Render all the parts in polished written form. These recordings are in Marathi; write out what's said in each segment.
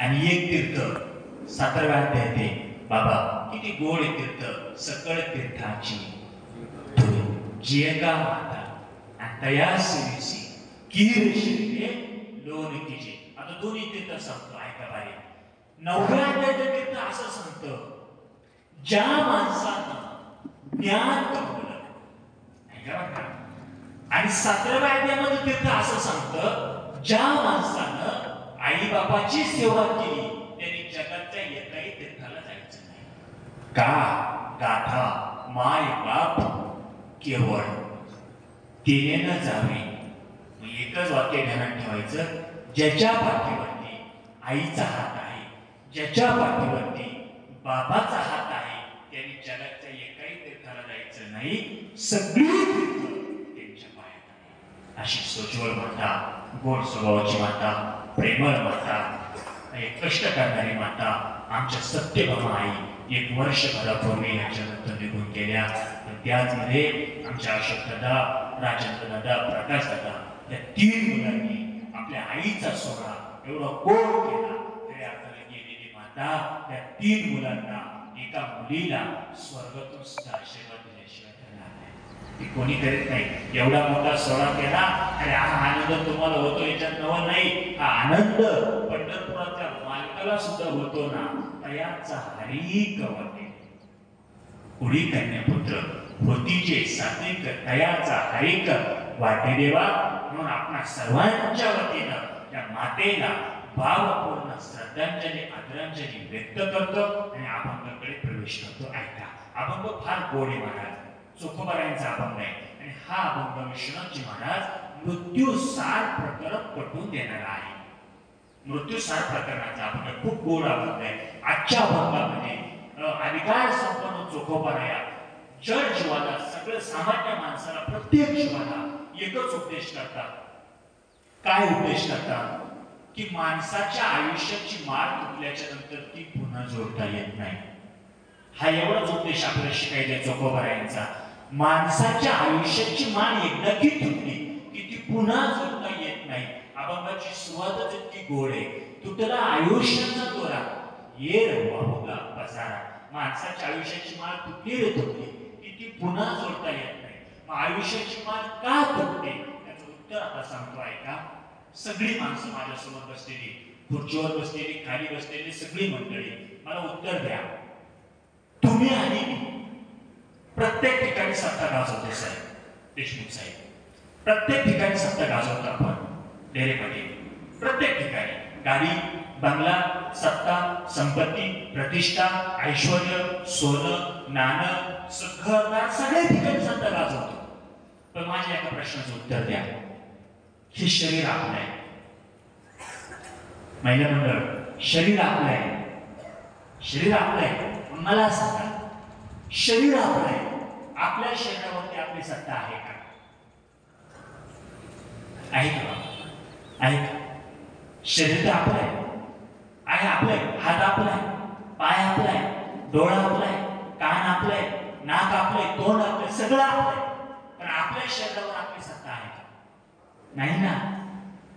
आणि एक तीर्थ 7व्या अध्यायात येते. बाबा किती गोड तीर्थ सकळ तीर्थाची जियका माता आणि तया सेवेसी कीर शिरते लोन कीजे. आता दोन्ही तीर्थ सांगतो ऐका बारे. 9व्या अध्यायात तीर्थ असं सांगतं ज्या माणसानं ज्ञान कमवलं ऐका बघा. आणि 7व्या अध्यायामध्ये तीर्थ असं सांगतं ज्या माणसानं आई बापाची सेवा केली त्यांनी जगाच्या एकाही तीर्थाला जायचं नाही. का गाथा माय बाप केवळ तिने जावे. एकच वाक्य ध्यानात ठेवायचं. ज्याच्या पाठीवरती आईचा हात आहे, ज्याच्या पाठीवरती बाबाचा हात आहे, त्यांनी जगाच्या एकाही तीर्थाला जायचं नाही. सगळी तीर्थ त्यांच्या पायात आहे. अशी सोज्वळ माता, गोड स्वभावाची माता, प्रेमळ माता, एक कष्ट करणारी माता आमच्या सत्यभामा आई 1 वर्षभरापूर्वी ह्याच्यानंतर निघून गेल्या. त्याचमध्ये आमच्या अशोक दादा, राजेंद्र दादा, प्रकाश दादा या 3 मुलांनी आपल्या आईचा सोहळा एवढा गोड केला. तरी आपल्याला गेलेली माता त्या 3 मुलांना, एका मुलीला स्वर्गातून सुद्धा आशीर्वाद दिल्याशिवाय त्यांना नाही. ती कोणी करीत नाही. एवढा मोठा सोहळा केला आणि हा आनंद तुम्हाला होतो याच्यात नवल नाही. हा आनंद पंढरपुराच्या मालकाला सुद्धा होतो ना. तयाचा हरी कवटे पुढी कन्यापुत्र होतीचे सात्विक तयाचा हरिक वाटे देवा. म्हणून आपणा सर्वांच्या वतीनं त्या मातेला भावपूर्ण श्रद्धांजली आदरांजली व्यक्त करतो आणि अभंगाकडे प्रवेश करतो. ऐका, अभंग फार गोड आहे महाराज. चोखोबारायांचा अभंग आहे आणि हा अभंग विश्वनाथजी महाराज मृत्यूसार प्रकरण पटवून देणारा आहे. मृत्यूसार प्रकरणाचा अभंग खूप गोड अभंग आहे. आजच्या अभंगामध्ये अधिकार संपन्न चोखोबाराया जड जीवाला, सगळं सामान्य माणसाला, प्रत्येक जीवाला एकच उपदेश करतात. काय उपदेश करतात? की माणसाच्या आयुष्याची माळ तुटल्याच्या नंतर ती पुन्हा जोडता येत नाही. हा एवढाच उपदेश आपल्याला शिकायचा चोखोबारायांचा. माणसाच्या आयुष्याची माळ एकदा की तुटली की ती पुन्हा जोडता येत नाही. अभंगाची सुरुवातच इतकी गोड आहे. तुटला आयुष्याचा दोरा ये रवा पसारा. माणसाच्या आयुष्याची माळ तुटली रे तुटली की ती पुन्हा जोडता येत नाही. मग आयुष्याची माळ का तुटते त्याचं उत्तर आता सांगतो ऐका. सगळी माणसं माझ्यासमोर बसलेली, खुर्चीवर बसलेली, खाली बसलेली सगळी मंडळी, मला उत्तर द्या. तुम्ही आणि मी प्रत्येक ठिकाणी सत्ता गाजवतो साहेब, देशमुख साहेब. प्रत्येक ठिकाणी सत्ता गाजवतो आपण. डेरेमध्ये प्रत्येक ठिकाणी गाडी, बंगला, सत्ता, संपत्ती, प्रतिष्ठा, ऐश्वर्य, सोनं, नाणं, सगळ्या ठिकाणी सत्ता गाजवतो. पण माझ्या एका प्रश्नाचं उत्तर द्या. हे शरीर आपलं आहे. महिला मंडळ, शरीर आपलं आहे. शरीर आपलं आहे. मला सांगा, शरीर आपलं आहे. आपल्या शरीरावरती आपली सत्ता आहे का? आहे का? आहे का? शरीर तर आपलं आहे. आहे आपलं आहे. हात आपला आहे, पाय आपला आहे, डोळा आपला आहे, कान आपलं आहे, नाक आपलं आहे, तोंड आपलं आहे, सगळं आपलं आहे. पण आपल्या शरीरावर आपली सत्ता आहे का? नाही ना,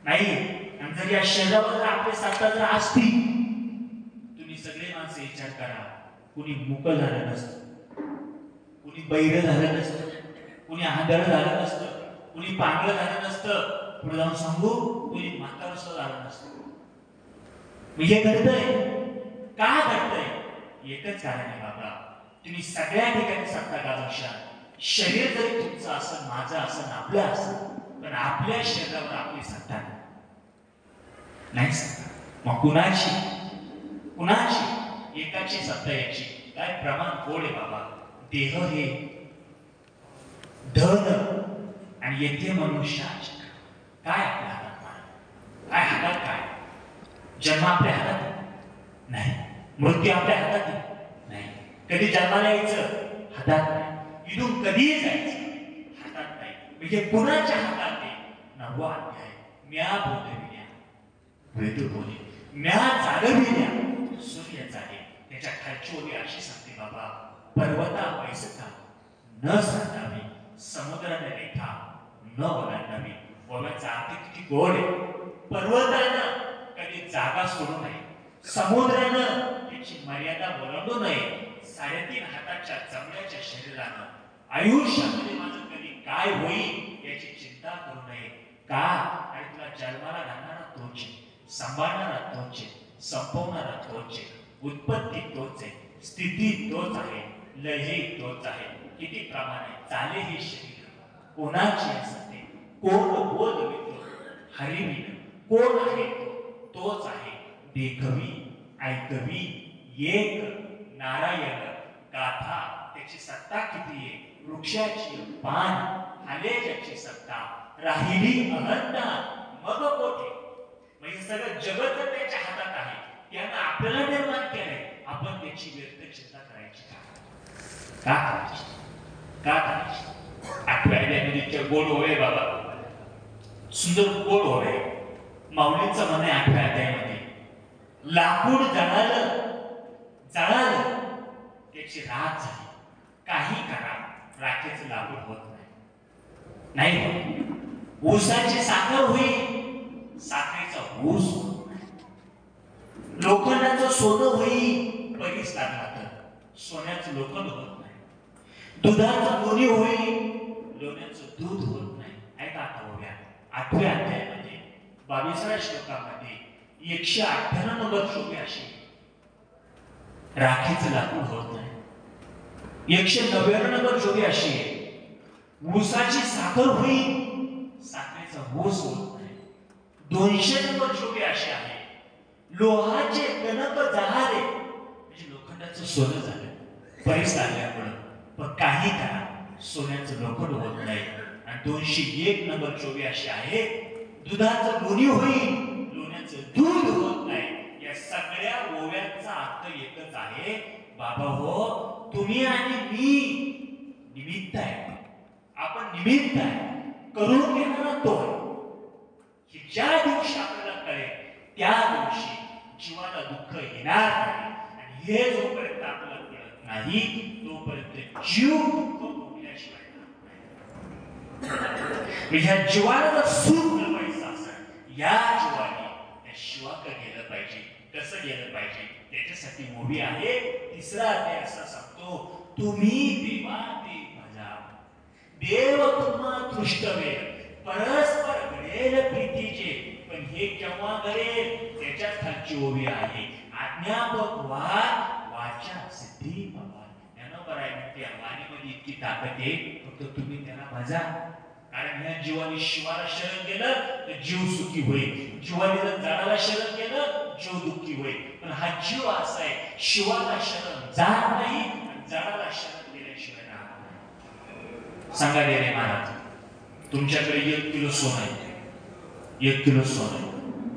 नाही. आणि जर या शरीरावर जर आपली सत्ता जर असती, तुम्ही सगळे माणसं विचार करा, कुणी मुकं झालं नसतं, कुणी बैर झालं नसतं, कुणी आंधळ झालं नसतं, कुणी पांगळ झालं नसतं, पुढे जाऊन सांगू कुणी म्हातारं सुद्धा झालं नसतं. हे घडतंय का? घडतंय एकच कारण आहे बाबा. तुम्ही सगळ्या ठिकाणी सत्ता गाजवशाल. शरीर जरी तुमचं असं, माझं असं, आपलं असं, पण आपल्या शरीरावर आपली सत्ता नाही सत्ता. मग कुणाची? कुणाची? एकाची सत्ता याची. काय प्रमाण गोड आहे बाबा. देह हे धन आणि येथे मनुष्याचे. काय आपल्या हातात? काय हातात? काय जन्म आपल्या हातात नाही. मृत्यू आपल्या हातात नाही. कधी जन्माला यायचं हातात नाही. इथून कधीही जायचं हातात नाही. म्हणजे कुणाच्या हातात आहे? 9वा अध्याय. म्या बोलविल्या वेदू बोले, म्या जागविल्या सूर्य जागे. त्याच्या खालची ओळी अशी सांगते बाबा. पर्वता पैसता न सांगावे, समुद्राने रेखा न ओलांडावी. ओव्याचा अर्थ किती गोड आहे. पर्वतानं कधी जागा सोडू नये, समुद्रानं त्याची मर्यादा ओलांडू नये. 3.5 हाताच्या चमड्याच्या शरीरानं आयुष्यामध्ये माझं कधी काय होईल याची चिंता करू नये. का? आणि तुला जन्माला घालणारा तोच आहे, सांभाळणारा तोच आहे, संपवणारा तोच आहे, उत्पत्ती तोच आहे, स्थिती तोच आहे, लयही तोच आहे. किती प्रमाणे चाले हे शरीर कोणाची असते, कोण बोलवितो हरिविन, कोण आहे तोच आहे. देखवी ऐकवी एक नारायण गाथा, त्याची सत्ता किती आहे. वृक्षाची पान हाले ज्याची सत्ता, राहिली अहंता मग कोठे. म्हणजे सगळं जगत त्याच्या हातात आहे. त्यानं आपल्याला निर्माण केलंय, आपण त्याची व्यक्त चिंता करायची का करायची? का करायची? 8व्या अध्यायामध्ये इतक्या गोड होय बाबा, सुंदर गोड होय. माऊलींचं म्हणणं आहे 8व्या अध्यायामध्ये, लाकूड जळालं त्याची राख झाली. काही करा, राखेचं लाकूड होत नाही होत. ऊसाची साखर होईल, साखरेचा ऊस होत नाही. लोखंडाचं सोनं होईल, बरीच लागला तर सोन्याचं लोखंड होत नाही. दुधाचं लोणी होईल, लोण्याचं दूध होत नाही. ऐका आता होऊया 8व्या अध्यायामध्ये 22व्या श्लोकामध्ये 198 नंबर श्लोक अशी, राखीचं लाकूड होत नाही. 199 नंबर श्लोक अशी आहे, ऊसाची साखर होईल, साखरेचा ऊस होत नाही. 200 नंबर श्लोक अशी आहे, लोहाचे कणक जहारे, म्हणजे लोखंडाचं सोनं झालं, बरीच लागल्यामुळं, पण काही करा सोन्याचं लोखंड होत नाही. आणि 201 नंबर श्लोक अशी आहे, दुधाचं लोणी होईल, लोण्याचं दूध होत नाही. या सगळ्या ओव्यांचा अर्थ एकच आहे, बाबा हो, तुम्ही आणि मी निमित्त आहे. आपण निमित्त आहे, करून घेणारा तो. ज्या दिवशी आपल्याला कळेल त्या दिवशी जीवाला दुःख येणार नाही. आणि हे जोपर्यंत आपल्याला कळत नाही तोपर्यंत जीव दुःख भोगल्याशिवाय ह्या जीवाला जर सुख मिळवायचं असेल, या जीवाने त्या शिवाकडे गेलं पाहिजे. कसं गेलं पाहिजे त्याच्यासाठी मूवी आहे. 3रा अध्याय असा सांगतो, तुम्ही देवा ते भजा, देव तुम्हा तृष्टवे, परस्पर घडेल प्रीतीचे. पण हे केव्हा घडेल? त्याच्या खालची ओवी आहे, आज्ञापक वाद वाचा सिद्धी भगवान. यानं बराय म्हणते, वाणीमध्ये इतकी ताकद आहे, फक्त तुम्ही त्याला भजा. कारण ह्या जीवाने शिवाला शरण केलं तर जीव सुखी होईल, जीवाने जर झाडाला शरण केलं जीव दुःखी होईल. पण हा जीव असा आहे, शिवाला शरण जात नाही, झाडाला शरण केल्याशिवाय राहत नाही. सांगा रे महाराज, तुमच्याकडे 1 किलो सोनं आहे, 1 किलो सोनं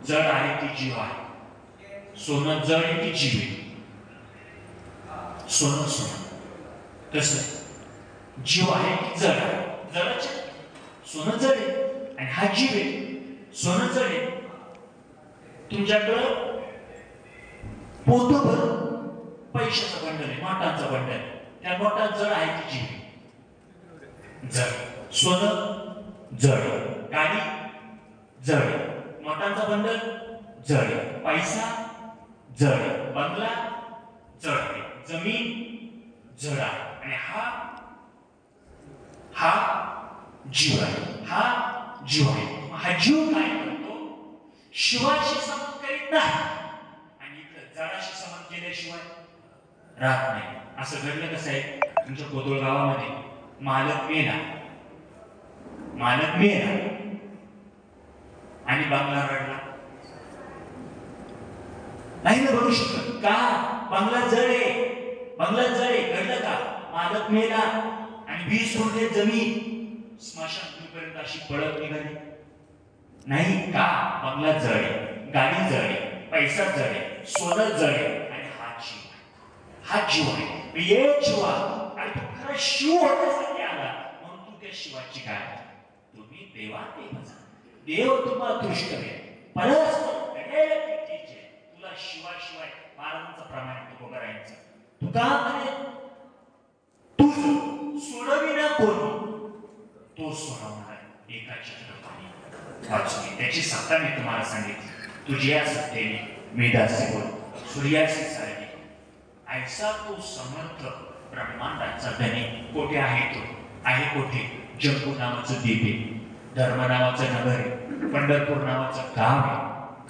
जड आहे की जीव आहे? सोनं जड आहे की जीव आहे? सोनं कसं? जीव आहे की जड आहे? जडच आहे, सोनं जड आहे. आणि हा जीव आहे, सोनं जड आहे. तुमच्याकडं पोतभर पैशाचं बंडल आहे, नोटांचं बंडल आहे, त्या नोटा जड आहे की जीव आहे? जड. सोनं जड, गाडी जड, नोटांचं बंडल जड, पैसा जड, बंगला जड, जमीन जड आहे. आणि हा जीव आहे, हा जीव आहे. हा जीव काय करतो? शिवाशी संबंध करीत नाही, आणि इथं जडाशी संबंध केल्याशिवाय राहत नाही. असं घडलं कसं आहे, तुमच्या कोतुळ गावामध्ये मालक मेला आणि बंगला रडला नाही ना बनू शकत का? बंगला जड आहे, घडलं का? मालक मेला आणि 20 गुंठे जमीन स्मशानभूमीपर्यंत अशी पळत निघाली नाही का? बंगला जड आहे, गाडी जड आहे, पैसा जड आहे, सोनं जड आहे, आणि हा जीव आहे. ये जीवा, आणि तू खरा शिव होण्यासाठी आला म्हणून तू त्या शिवाची काय? तुम्ही देवा ते भजा, देव तुम्हाला तृष्ट आहे, परस्पर घडेल प्रीतीचे. तुला शिवाशिवाय महाराजांचं प्रमाण उभं राहायचं. तुका म्हणे, तुझ सोडविना कोणी, तो सोडवणार एकाची कृपाने. वाचून त्याची सत्ता मी तुम्हाला सांगितली. तुझी या सत्तेने मी दासी बोल. सूर्याचे सारखे ऐसा तो समर्थ ब्रह्मांडाचा धनी कोठे आहे तो आहे कोठे जम्बू नावाचं द्वीप आहे, धर्म नावाचं नगर आहे, पंढरपूर नावाचं गाव आहे.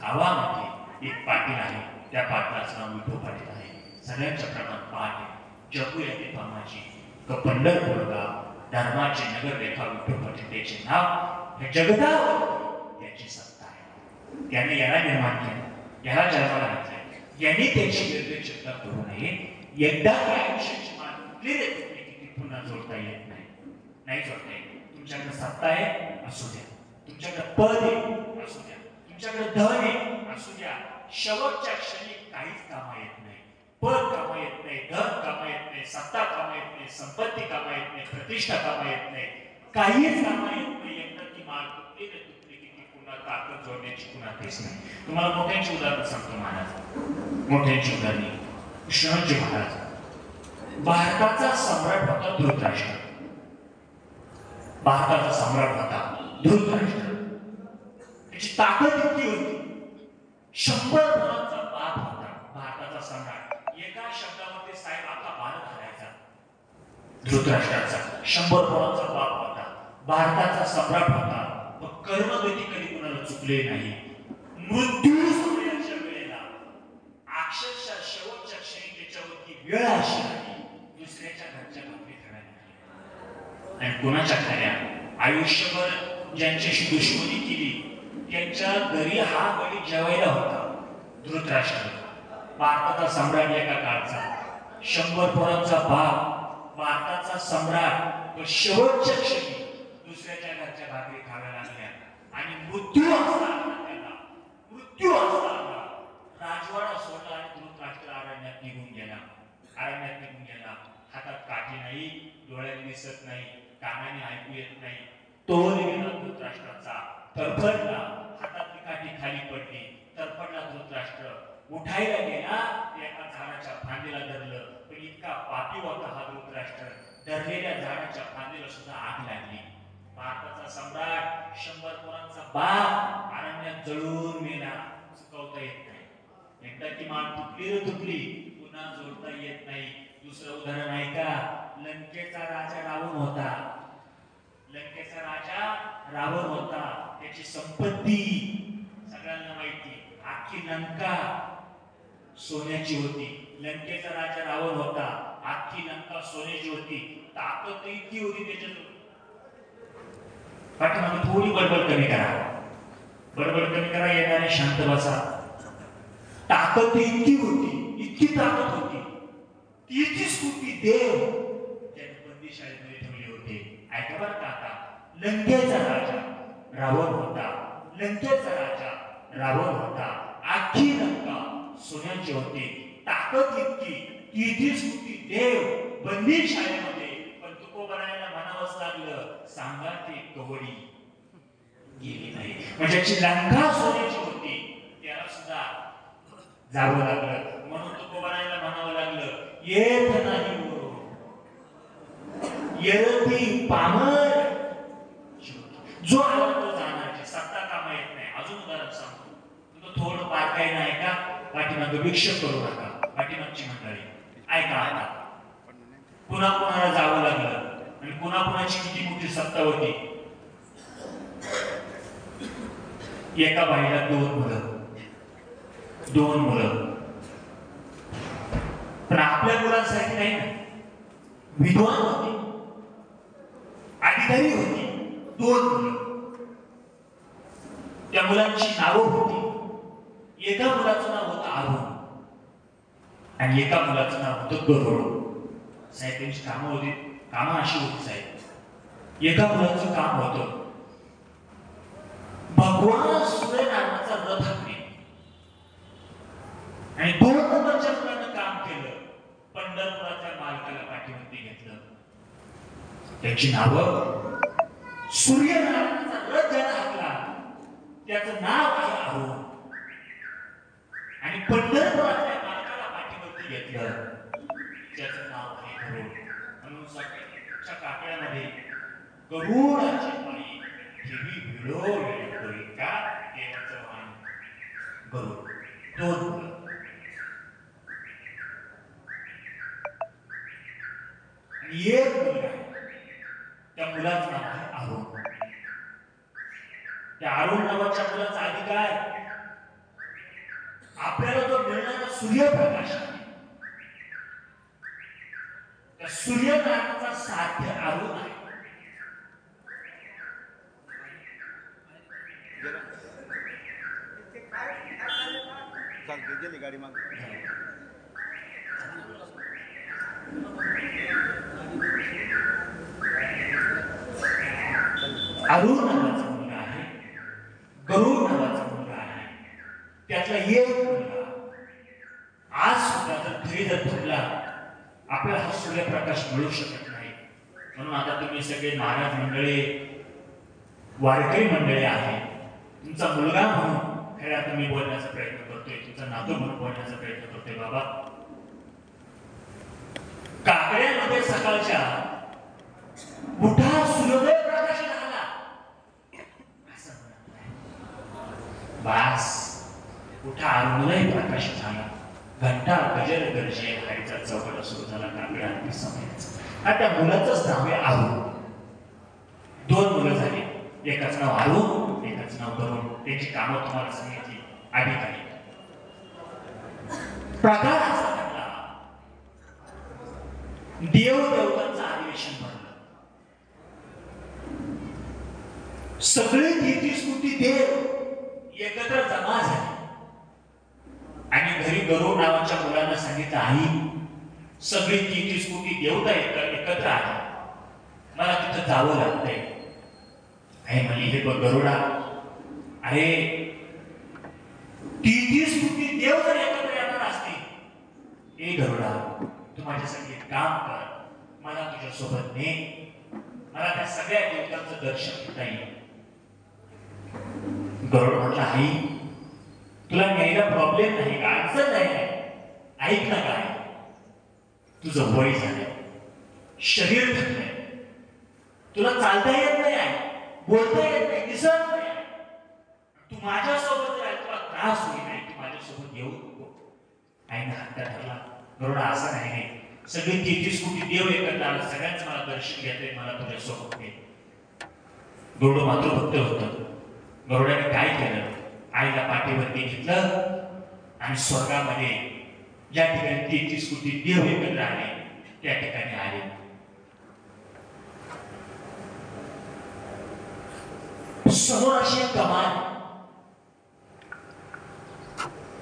गावामध्ये एक पाटील आहे, त्या पाटलाचं नाव विठो पाटील आहे. सगळ्यांच्या प्रमाणात पाठ आहे. जम्बू या द्वीपामाची पंढरपूर गाव धर्माचे नगर रेखा विठो पाटील त्याचे नाव हे जगतावर याची सत्ता आहे. त्याने याला निर्माण केलं, याला जन्माला घातलंय. यांनी त्याची निर्देशकता करू नये. एकदा आयुष्याची मान तुटली रे की पुन्हा जोडता येत नाही, नाही जोडता येत. तुमच्याकडे सत्ता आहे असू द्या, तुमच्याकडे पद आहे असू द्या, तुमच्याकडे धन आहे असू द्या, शेवटच्या क्षणी काहीच कामा येत नाही. पद कामा येत नाही, धन कामा येत नाही, सत्ता कामा येत नाही, संपत्ती कामा येत नाही, प्रतिष्ठा कामा येत नाही, काहीच कामा येत नाही. एकदा ती मान तुटली रे तुटली की पुन्हा ताकद जोडण्याची पुन्हा तेच नाही. तुम्हाला मोठ्यांची उदाहरण सांगतो महाराज, मोठ्यांची उदाहरणे. कृष्णाजी महाराज भारताचा सम्राट होता धृतराष्ट्र. भारताचा सम्राट होता धृतराष्ट्र. त्याची ताकद इतकी होती, 100 मुलांचा बाप होता भारताचा सम्राट. एका शब्दामध्ये साहेब आपला भारत हरायचा. धृतराष्ट्राचा 100 मुलांचा बाप होता, भारताचा सम्राट होता. कर्मगती कधी कुणाला चुकले नाही. मृत्यू समयाच्या वेळेला अक्षरशः शेवटच्या क्षणी त्याच्यावरती वेळ अशी आली, दुसऱ्याच्या घरच्या भाकरी खाण्याची. आणि कुणाच्या खाल्या आयुष्यभर ज्यांच्याशी दुश्मनी केली त्यांच्या घरी हा गडी जेवायला होता. धृतराष्ट्र भारताचा सम्राट एका काळचा, 100 पोरांचा बाप, भारताचा सम्राट. तो शेवटच्या क्षणी दुसऱ्याच्या घरच्या भाकरी खायला लागल्या आणि मृत्यू असताना त्याला मृत्यू असताना राजवाडा सोडला आणि धृतराष्ट्र अरण्यात निघून गेला. अरण्यात निघून गेला. हातात काठी नाही, डोळ्याने दिसत नाही, कानाने ऐकू येत नाही. तोल गेला धृतराष्ट्राचा, तरफडला. हातातली काठी खाली पडली, तरफडला धृतराष्ट्र. उठायला गेला, एका झाडाच्या फांदीला धरलं. पण इतका पापी होता हा धृतराष्ट्र, धरलेल्या झाडाच्या फांदीला सुद्धा आग लागली. भारताचा सम्राट, 100 पोरांचा बाप अरण्यात जळून मेला. चुकवता येत नाही. एकदा ती मान तुटली रे तुटली, पुन्हा जोडता येत नाही. दुसरं उदाहरण ऐका. लंकेचा राजा रावण होता. लंकेचा राजा रावण होता. त्याची संपत्ती सगळ्यांना माहिती, अख्खी लंका सोन्याची होती. लंकेचा राजा रावण होता, अख्खी लंका सोन्याची होती. ताकद इतकी होती त्याच्यात. पाठीमागे थोडी बडबड कमी करा, बडबड कमी करा, येणारे शांत बसा. ताकद इतकी होती, इतकी ताकद होती, तीच होती देव त्याने बंदीशाळेमध्ये ठेवले होते. ऐका बरं का आता. लंकेचा राजा रावण होता. लंकेचा राजा रावण होता. अख्खी लंका सोन्याची होती. ताकद इतकी, तीच होती देव बंदीशाळेमध्ये. पण तुकोबारायला म्हणावंच लागलं, सांगा ते कवडी गेली नाही. म्हणजे लंका सोन्याची होती, त्याला सुद्धा जावं लागलं. म्हणून तुकोबारायला म्हणावं लागलं, येत नाही येरती पामर, जो आला तो जाणार, सत्ता कामा येत नाही. अजून उदाहरण सांगतो, तुझं थोडं बारकाई नाही का. पाठीमागं भिक्षक करू नका. पाठीमागची मंडळी ऐका. आता पुन्हा कुणाला जावं लागलं आणि पुन्हा कुणाची किती मोठी सत्ता होती. एका बाईला 2 मुलं, 2 मुलं. पण आपल्या मुलांसाठी नाही ना, विद्वान होती, अधिकारी होती. 2 मुलं. त्या मुलांची नावं होती. एका मुलाचं नाव होतं अरुण आणि एका मुलाचं नाव होतं गरुड. साहेब त्यांची कामं होती, कामं अशी होती साहेब. एका मुलाचं काम होतं भगवान सूर्य नावाचा रथ हाकणे आणि 2 नंबरच्या मुलानं काम केलं. पंढरपुराच्या मालकाला पाठीवरती घेतलं. त्याची नावं सूर्यनारायणाचा रथ ज्याला हाकला त्याचं नाव आहे अरुण. आणि पंढरपुराच्या मालकाला पाठीवरती घेतलं त्याचं नाव आहे गरुड. म्हणून सकाळच्या काकड्यामध्ये गरुडाची पाळी ठेवी भिडो का देवाचं वाहन गरुड. 2 मुलं. आपल्याला जो मिळणारा सूर्यप्रकाश आहे, त्या सूर्यनारायणाचा साध्य अरुण आहे. गेली गाडी माग अरुण नावाचा मुलगा आहे, गरुड नावाचा मुलगा आहे. त्यातला एक मुलगा आज सुद्धा जर थांबला, आपल्याला हा सूर्यप्रकाश मिळू शकत नाही. म्हणून आता तुम्ही सगळे महाराज मंडळी, वारकरी मंडळी आहे, तुमचा मुलगा म्हणून खऱ्या तुम्ही बोलण्याचा प्रयत्न करतोय, तुमचा नातू म्हणून बोलण्याचा प्रयत्न करतोय. बाबा, काकड्यामध्ये सकाळच्या मोठा सूर्योदय प्रकाश झाला असं म्हणत नाही. बास, उठा अरुणोदय प्रकाश झाला, घंटा गजर गरजे, हरीचा चौकट सुरू झाला. काकड्या समयाचा त्या मुलाचंच नाव आहे अरुण. दोन मुलं झाली, एकाच नाव अरुण, एकाच नाव गरुड. त्याची कामं तुम्हाला सांगितली अधिकारी. प्रकार असा घडला, देवदेवतांचं अधिवेशन भरलं. सगळे 33 कोटी देव एकत्र जमा झाले आणि घरी गरुड नावाच्या मुलांना सांगितलं, आई, सगळे 33 कोटी देवता एकत्र आले, मला तिथं जावं लागतंय. आई म्हणली, हे बघ गरुडा, अरे 33 कोटी देव जर एकत्र येणार असतील, हे गरुडा, तू माझ्यासाठी एक काम कर, मला तुझ्या सोबत ने, मला त्या सगळ्या देवतांचं दर्शन घेता येईल. गरुड म्हटला, आई, तुला न्यायला प्रॉब्लेम नाही का, अडचण नाही. ऐक ना, काय तुझं वय झालंय, शरीर थकलंय, तुला चालता येत नाही आहे, बोलता येत नाही, दिसत नाही, तू माझ्यासोबत राह, तुला त्रास होईल नाही, तू माझ्यासोबत येऊ नको. आईने हट्ट धरला. गरुडा, असं नाही, सगळे 33 कोटी देव एकत्र आले, सगळ्यांचं मला दर्शन घेतलंय, मला तुझ्यासोबत घे. गरुड मातृभक्त होतं. गरुडाने काय केलं, आईला पाठीवरती घेतलं आणि स्वर्गामध्ये ज्या ठिकाणी 33 कोटी देव एकत्र आले त्या ठिकाणी आले. समोर अशी एक कमान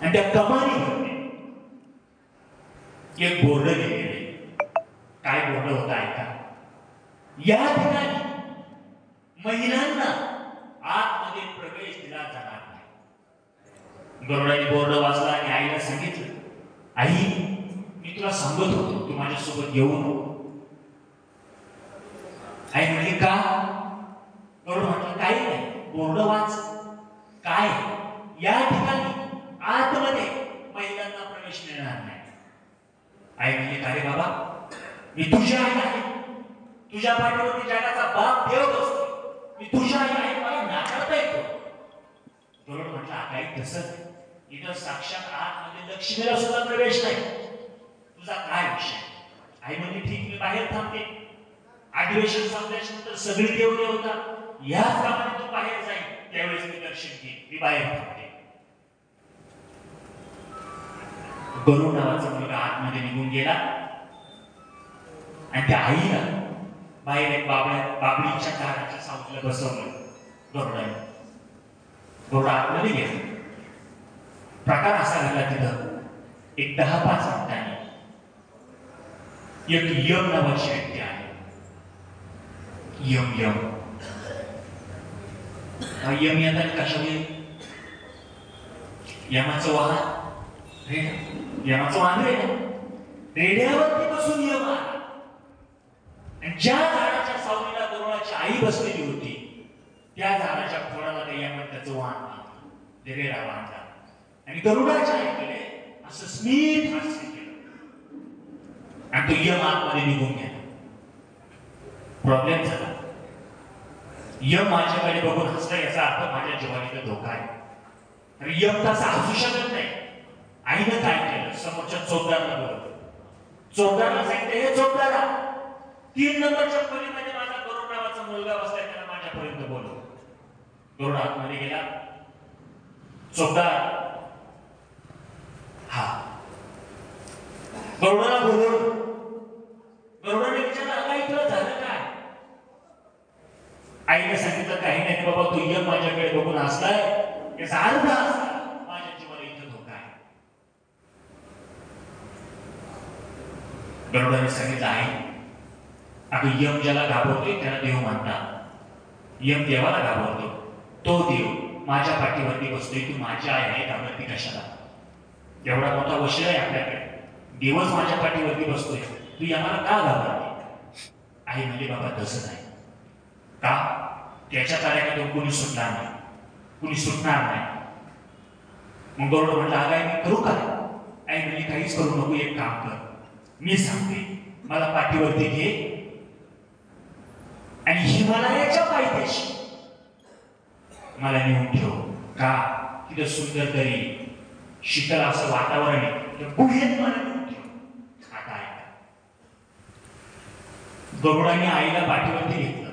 आणि त्या कमानीवरती एक बोर्ड लिहिलेले. काय बोर्ड होता ऐका, या ठिकाणी महिलांना आतमध्ये प्रवेश दिला जाणार नाही. गरुडाने बोर्ड वाचला आणि आईला सांगितलं, आई, मी तुला सांगत होतो, तू माझ्यासोबत येऊ नको. आई म्हणली, का? गरुड म्हटलं, काही नाही, बोर्ड वाच. काय? या ठिकाणी आतमध्ये महिलांना प्रवेश मिळणार नाही. आई म्हणली, का रे बाबा, मी तुझी आई आहे, तुझ्या पाठीवरती जगाचा बाप देव बसतो, मी तुझी आई आहे, मला नाकारता येतो. गरुड म्हटलं, काही तसं इथं साक्षात आतमध्ये लक्ष्मीला सुद्धा प्रवेश नाही, तुझा काय विषय? आई म्हणली, ठीक, मी बाहेर थांबते, अधिवेशन संपल्यानंतर सगळी देव देवता याच कामाने तू बाहेर जाईल, त्यावेळेस मी दर्शन घेईन, मी बाहेर थांबते. गरुड नावाचा मुलगा आतमध्ये निघून गेला आणि त्या आईला बाहेर एक बाबळीच्या झाडाच्या सावलीला बसवलं. गरुडाने गरुड आतमध्ये गेला. प्रकार असा घडला, तिथं एक 10-5 मिनिटांनी एक यम नावाची व्यक्ती आहे. यम यम येतात कशाने? यमाचं वाहन यमाचं वाहन रेड्यावरती बसून यम आला आणि ज्या झाडाच्या सावलीला गरुडाची आई बसलेली होती त्या झाडाच्या खोडाला त्या यमाने त्याचं वाहन रेडा बांधला आणि गरुडाच्या आईकडे असं स्मित हास्य केलं आणि तो यम आतमध्ये निघून गेला. प्रॉब्लेम झाला. यम माझ्याकडे बघून हसला, याचा अर्थ माझ्या जीवाला धोका आहे. आणि यम तसा हसू शकत नाही. आईनं काय केलं, समोरच्या चौकदारला बोलवलं. चौकदारला सांगितलं, हे चौकदारा, 3 नंबरच्या खोलीमध्ये माझा गरुड नावाचा मुलगा बसलाय, त्याला माझ्यापर्यंत बोलव. गरुड आतमध्ये गेला. चौकदार गरुडाला बोलवलं. गरुडाने विचारलं, अगं तुला झालं काय? आईने सांगितलं, काही नाही बाबा, तू यम माझ्याकडे बघून हसलाय, याचा अर्थ असा माझ्या जीवाला इथं धोका आहे. गरुडाने सांगितलं, आई अगं यम ज्याला घाबरतोय त्याला देव मानतात. यम देवाला घाबरतो, तो देव माझ्या पाठीवरती बसतोय, तू माझी आई आहे, घाबरती कशाला? एवढा मोठा वशील आहे आपल्याकडे, देवच माझ्या पाठीवरती बसतोय, तू यमाला का घाबरते? आई म्हणजे, बाबा तसं नाही. का? त्याच्या कार्याकडे कोणी सुटणार नाही, कुणी सुटणार नाही. मग गरुड म्हटलं, अगं मी करू का? आई म्हणजे, काहीच करू नको, एक काम कर, मी सांगते, मला पाठीवरती घे आणि हिमालयाच्या पायथ्याशी मला नेऊन ठेव. का? तिथं सुंदर तरी शीतल असं वातावरण आहे, त्या गुहेत मला नेऊन ठेव. आता ऐका, गरुडाने आईला पाठीवरती घेतलं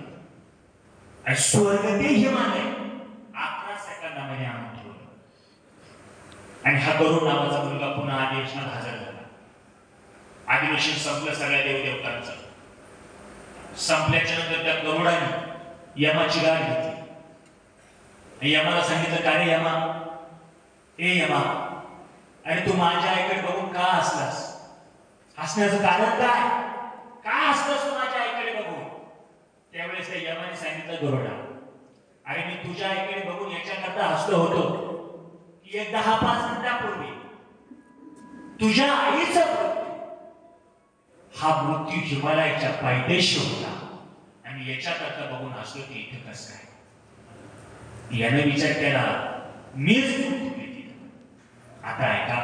आणि स्वर्ग ते हिमालय 11 सेकंदामध्ये आणून ठेवलं. आणि हा गरुड नावाचा मुलगा पुन्हा अधिवेशनात हजर झाला. अधिवेशन संपलं सगळ्या देवदेवतांचं. संपल्याच्या नंतर त्या गरुडाने यमाची गाठ घेतली. यमाला सांगितलं, का रे यमा, ए यमा, अरे तू माझ्या आईकडे बघून का हसलास? हसण्याचं कारण काय? का हसलास तू माझ्या आईकडे बघून? त्यावेळेस त्या यमाने सांगितलं, गरुडा, अरे मी तुझ्या आईकडे बघून याच्याकरता हसलो होतो की एक 10-5 मिनिटापूर्वी तुझ्या आईचा मृत्यू, हा मृत्यू हिमालयाच्या पायथ्याशी होता आणि याच्याकरता बघून हसलो की इथं कसं काय? याने विचार केला, मीच मृत्यू. आता ऐका,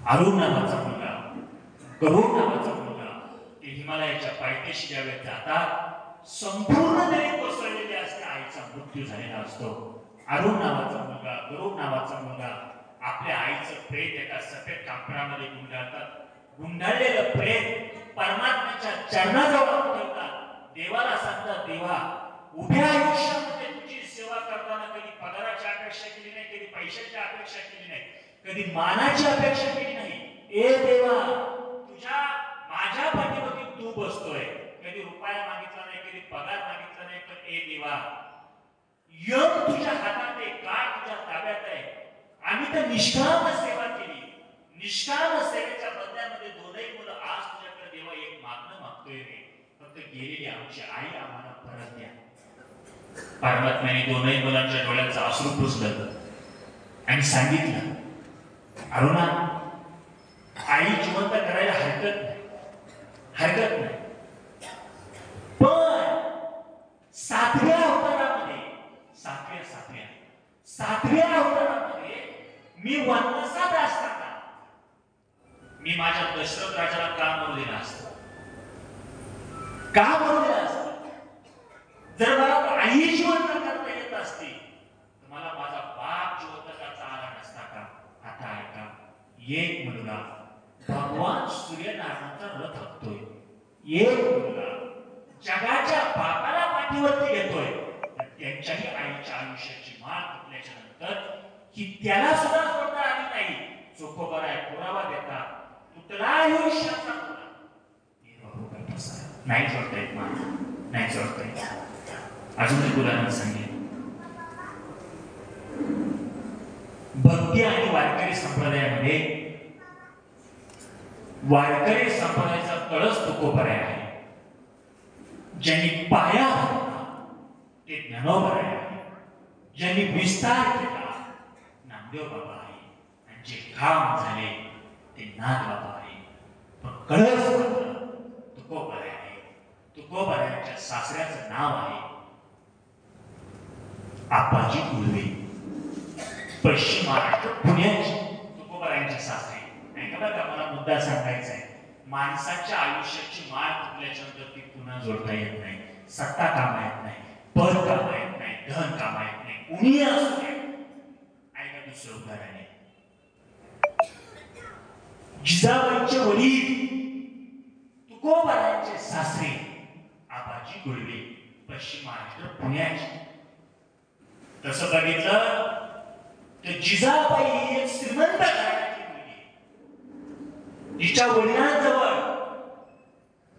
अरुण नावाचा मुलगा, गरुड नावाचा मुलगा, ते हिमालयाच्या पायथ्याशी ज्यावेळेस जातात, संपूर्ण तरी कोसळलेले असते, आईचा मृत्यू झालेला असतो. अरुण नावाचा मुलगा, गरुड नावाचा मुलगा आपल्या आईचं प्रेत एका सफेद कापडामध्ये गुंडाळतात. गुंडाळलेलं प्रेत परमात्म्याच्या चरणाजवळ ठेवतात. देवाला सांगतात, देवा, उभ्या आयुष्यामध्ये तुझी सेवा करताना कधी पगाराची अपेक्षा केली नाही, कधी पैशाची अपेक्षा केली नाही, कधी मानाची अपेक्षा केली नाही. ए देवा, तुझ्या माझ्या पाठीवरती तू बसतोय, कधी रुपया मागितला नाही, कधी पगार मागितला नाही, पण ए देवा, यम तुझ्या हातात आहे, काय तुझ्या ताब्यात आहे. आम्ही तर निष्काम सेवा केली, निष्काम सेवेच्या बदल्यामध्ये दोनही मुलं आज तुझ्याकडे देवा एक मागणं मागतोय रे, फक्त गेलेली आमची आई आम्हाला परत द्या. परमात्म्याने दोनही मुलांच्या डोळ्यांचं अश्रू पुसलं आणि सांगितलं, अरुणा, आई जिवंत करायला हरकत नाही, हरकत नाही, पण 7व्या अवतारामध्ये मी वनवासात असताना मी माझ्या दशरथ राजाला का मरू दिला असतं? का मरू दिला असतं? जर मला आई जिवंत करता येत असती तर मला माझा बाप जिवंत करता आला नसता का? आता ऐका, एक मुलगा भगवान सूर्यनारायणाचा रथ हाकतोय, एक मुलगा जगाच्या बापाला पाठीवरती घेतोय, तर त्यांच्याही आईच्या आयुष्याची मान तुटल्याच्या नंतर की त्याला सुद्धा सोडता आली नाही. चोखोबर आहे, पुरावा देता, तुटला आयुष्याचा मुलगा नाही जोडता येत, मान नाही जोडता येत. अजून एक उदाहरण सांगेन. भक्ती आणि वारकरी संप्रदायामध्ये वारकरी संप्रदायाचा कळस तुकोबर आहे. ज्यांनी पाया घातला ते ज्ञानोबर आहे. ज्यांनी विस्तार केला नामदेव बाबा आहे, आणि जे काम झाले ते नाथ बाबा आहे. पण कळस मात्र तुकोबर आहे. तुकोबरायांच्या सासऱ्याचं नाव आहे आपाजी गुळवे, पश्चिम महाराष्ट्र, पुण्याची तुकोबरायांच्या सासरे. नाही का बघा, मला मुद्दा सांगायचा आहे, माणसाच्या आयुष्याची माळ तुटल्याच्या नंतर ती पुन्हा जोडता येत नाही. सत्ता कामा येत नाही, पद कामा येत नाही, धन कामा येत नाही, कुणी असू दे. ऐका दुसरं उदाहरण आहे, जिजाबाईंचे वडील तुकोबरायांचे सासरे आबाजी गुळवे, पश्चिम महाराष्ट्र, पुण्याचे. तसं बघितलं तर जिजाबाई ही एक श्रीमंत घराण्याची मुलगी. तिच्या वडिलांजवळ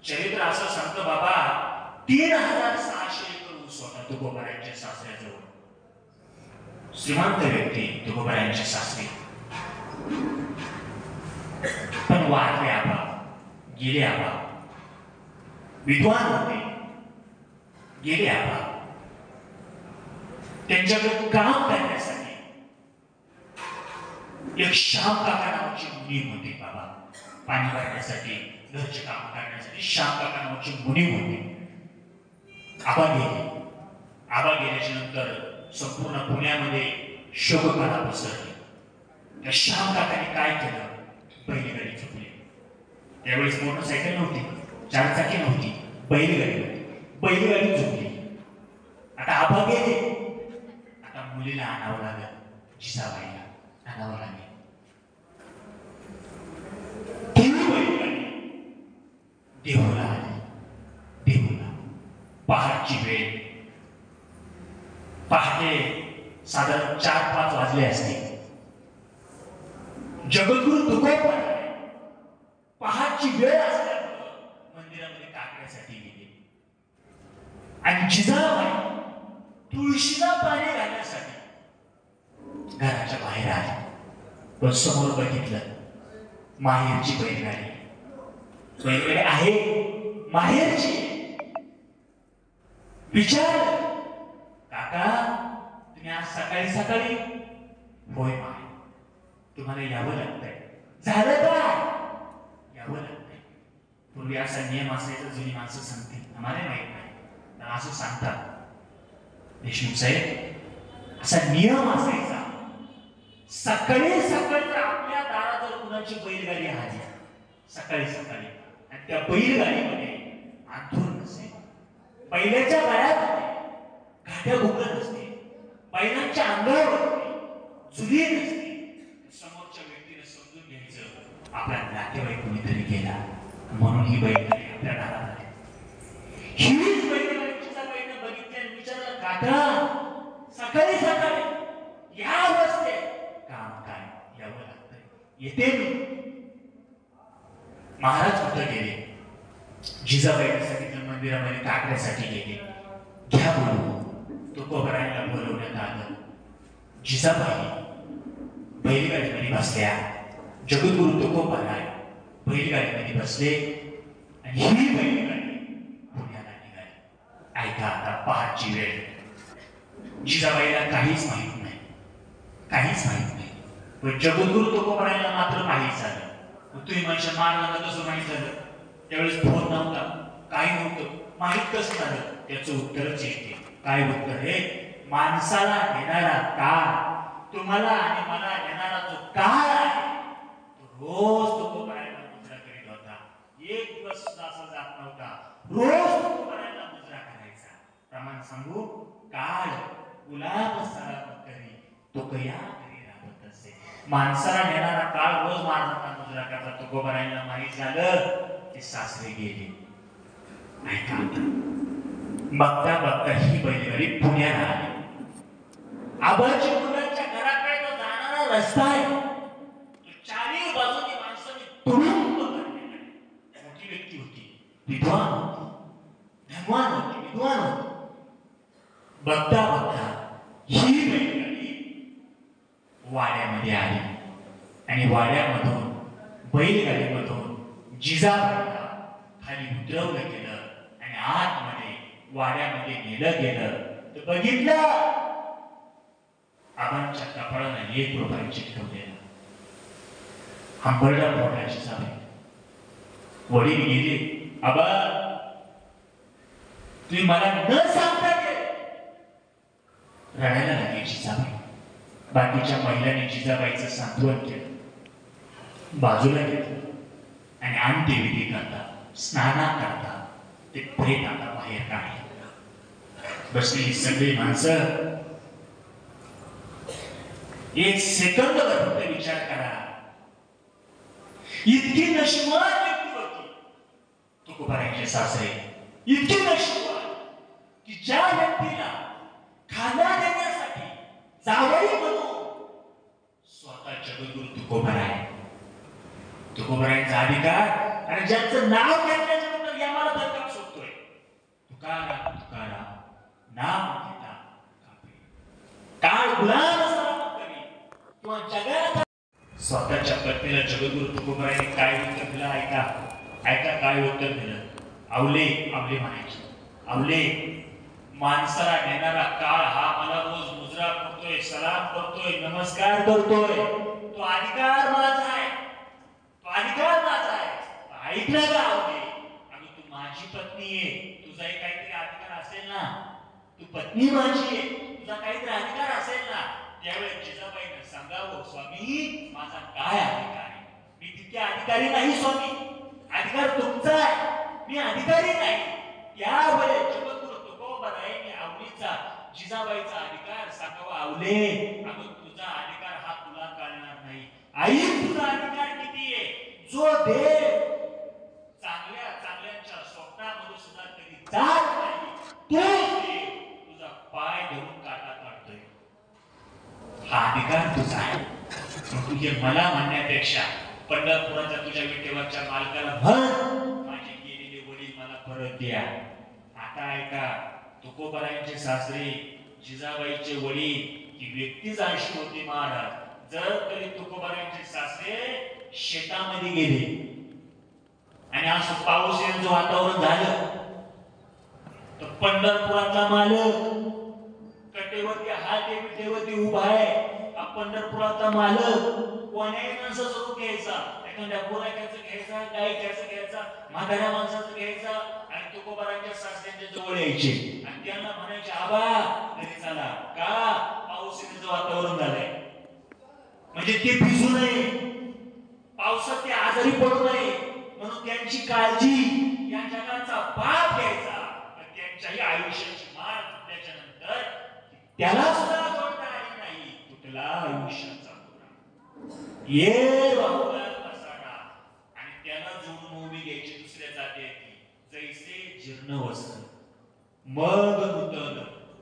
चरित्र असं सांगतं बाबा 3600 एकर ऊस होता तुकोबारायांच्या सासऱ्याजवळ. श्रीमंत व्यक्ती तुकोबारायांच्या सासरे, पण वारले आबा, गेले आबा. विद्वान होते, गेले आबा. त्यांच्याकडे काम करण्यासाठी एक श्याम काका नावाची मुनी होती बाबा. पाणी भरण्यासाठी, घरचे काम करण्यासाठी श्याम काका नावाची मुनी होती. आबा गेले. आबा गेल्याच्या नंतर संपूर्ण पुण्यामध्ये शोककळा पसरली. त्या श्याम काकाने काय केलं? बैलगाडी झोपली. त्यावेळेस मोटरसायकल नव्हती, 4 चाकी नव्हती, बैलगाडी होती. बैलगाडी झोपली. आता आबा गेले. आता मुलीला आणावं लागलं, जिजाबाईला आणावं लागेल. देहूला आली. देहूला पहाटची वेळ. पहाटे साधारण 4-5 वाजले असते. जगद्गुरु तुकोबाराय पहाटची वेळ असल्यामुळे मंदिरामध्ये काकड्यासाठी गेले. आणि जिजाबाई तुळशीला पाणी घालण्यासाठी घराच्या बाहेर आले. पण समोर बघितलं माहेरची बैलगाडी. बैलगाडी आहे माहेरची. विचार, काका तुम्ही आज सकाळी सकाळी? होय माय, तुम्हाला यावं लागतंय. झालं का? यावं लागतंय. पूर्वी असा नियम असायचा, जुनी माणसं सांगतील, आम्हाला माहित नाही, पण असं सांगतात देशमुख साहेब, असा नियम असायचा. सकाळी सकाळी आपल्या दारात जर कुणाची बैलगाडी आली सकाळी सकाळी आणि त्या बैलगाडीमध्ये अंथरूण नसेल, बैलाच्या गळ्यामध्ये घाट्या घुगड नसते, बैलांच्या अंगावरती जुली नसते, समोरच्या व्यक्तीने समजून घ्यायचं आपला नातेवाईक कुणीतरी गेला म्हणून ही बैलगाडी आपल्या दारात आली. हीच बैलगाडीच्या बैलाने बघितले आणि विचारलं, काका सकाळी सकाळी या वाजते? काम काय? यावं लागतंय. येते मी. महाराज कुठे गेले? जिजाबाईने सांगितलं मंदिरामध्ये काकड्यासाठी गेले. घ्या बोलवून. तुकोबारायांना बोलवण्यात आलं. जिजाबाई बैलगाडीमध्ये बसल्या. जगद्गुरु तुकोबाराय बैलगाडीमध्ये बसले आणि ही बैलगाडी पुण्याला निघाली. ऐका आता पहाटची वेळ. जिजाबाईला काहीच माहित नाही, काहीच माहित नाही. पण जगद्गुरु तुकोबारायांना मात्र माहीत झालं. तुम्ही मनुष्य मारला कसं माहीत झालं? त्यावेळेस फोन नव्हता, काही नव्हतं, माहीत कसं झालं? त्याचं उत्तरच येते. काय उत्तर आहे? माणसाला नेणारा काळ, तुम्हाला आणि मला नेणारा जो काळ आहे तो रोज तुकोबारायांना मुजरा करीत होता. एक दिवस सुद्धा असा जात नव्हता, रोज तुकोबारायांना मुजरा करायचा. प्रमाण सांगू, काळ गुलाब सराव करी तो कया करी राहत असे. माणसाला नेणारा काळ रोज मारणारा मुजरा करता. तुकोबारायांना माहीत झालं, ते सासरे गेले. ऐका, बघता बघता ही बैलगाडी पुण्याला आली. आबाच्या मुलांच्या घराकडे तो जाणारा रस्ता आहे, तो चारी बाजूनी माणसाने तुडुंब भरलेला आहे. मोठी व्यक्ती होती, विद्वान होती, धनवान होती, विद्वान होती. बघता बघता ही बैलगाडी वाड्यामध्ये आली आणि वाड्यामधून बैलगाडीमधून जिजाबाईला खाली उतरवलं गेलं आणि आतमध्ये वाड्यामध्ये नेलं गेलं. तर बघितलं आबांच्या कपाळानं 1 रुपया चिकटवलेला. हंबरडा मोठा जिजाबाई. वडील गेले. आबा तुम्ही मला न सांगता गेले. रडायला लागली जिजाबाई. बाकीच्या महिलांनी जिजाबाईचं सांत्वन केलं, बाजूला घेतलं आणि अंत्यविधी करता, स्नाना करता ते प्रेत आता बाहेर काढले. बसलेली सगळी माणसं एक सेकंद फक्त विचार करा. इतकी नशिबान व्यक्ती होती तुकोबारायांचे सासरे. इतकी नशिबान की ज्या व्यक्तीला खाना देण्यासाठी जावई म्हणून स्वतः जगद्गुरु तुकोबाराय तुकोबरायांचा अधिकार आणि ज्यांचं नाव घेतल्याच्या नंतर यमाला धक्का सुटतोय. तुकाराम तुकाराम नाम घेता कापे. काळ गुलाम सलामत करी किंवा जगात. स्वतःच्या पत्नीला जगद्गुरु तुकोबरायांनी काय उत्तर दिलं ऐका. ऐका काय उत्तर दिलं. आवले आवले म्हणायचे. आवले माणसाला देणारा काळ हा मला रोज मुजरा करतोय, सलाम करतोय, नमस्कार करतोय. तो अधिकार माझा आहे. तो अधिकार माझा आहे. ऐकलं का आवले? अगं तू माझी पत्नी आहे. तुझाही काहीतरी अधिकार असेल ना. तू पत्नी माझी आहे. तुझा काहीतरी अधिकार असेल ना. त्यावेळेस जिजाबाईनं सांगावं स्वामी माझा काय अधिकार आहे. मी तितके अधिकारी नाही स्वामी. अधिकार तुमचा आहे. मी अधिकारी नाही. त्यावेळेस जगद्गुरु तुकोबरायांनी आवलीचा जिजाबाईचा अधिकार सांगावा. आवले अगं तुझा अधिकार हा तुला कळणार नाही. आई तुझा अधिकार किती आहे. जो देव चांगल्या चांगल्यांच्या स्वप्नामध्ये सुद्धा कधी जात नाही तो देव तुझा पाय धरून काटा काढतोय. हा अधिकार तुझा आहे. तुझे मला म्हणण्यापेक्षा पंढरपुराच्या तुझ्या विठेवरच्या मालकाला म्हण माझे गेलेले वडील मला परत द्या. आता ऐका तुकोबरायांचे सासरे जिजाबाईचे वडील ही व्यक्तीच अशी होती महाराज. जर तरी तुकोबरायांचे सासरे शेतामध्ये गेले आणि असं पाऊस येण्याचं वातावरण झालं तर पंढरपुरातला मालक कटेवरती हात विटेवरती उभा आहे. पंढरपुरातला मालक कोण्याही माणसाचं रूप घ्यायचा. एखाद्या पोराक्याचं घ्यायचा, गायकाचं घ्यायचा, म्हाताऱ्या माणसाचं घ्यायचा आणि तुकोबरायांच्या सासऱ्यांच्या जवळ यायचे आणि त्यांना म्हणायचे आबा घरी चला. का पाऊस येण्याचं वातावरण झालंय म्हणजे ते भिजू नये, पावसात ते आजारी पडू नये म्हणून त्यांची काळजी या जगाचा बाप घ्यायचा. तर त्यांच्याही आयुष्याची माळ फुटल्याच्या नंतर त्याला सुद्धा जोडता आली नाही. कुठला आयुष्याचा ये बाहुला बसाडा आणि त्याला जोडून उभी घ्यायची दुसऱ्या जातीची. जैसे जीर्ण वस्त्र मग नूतन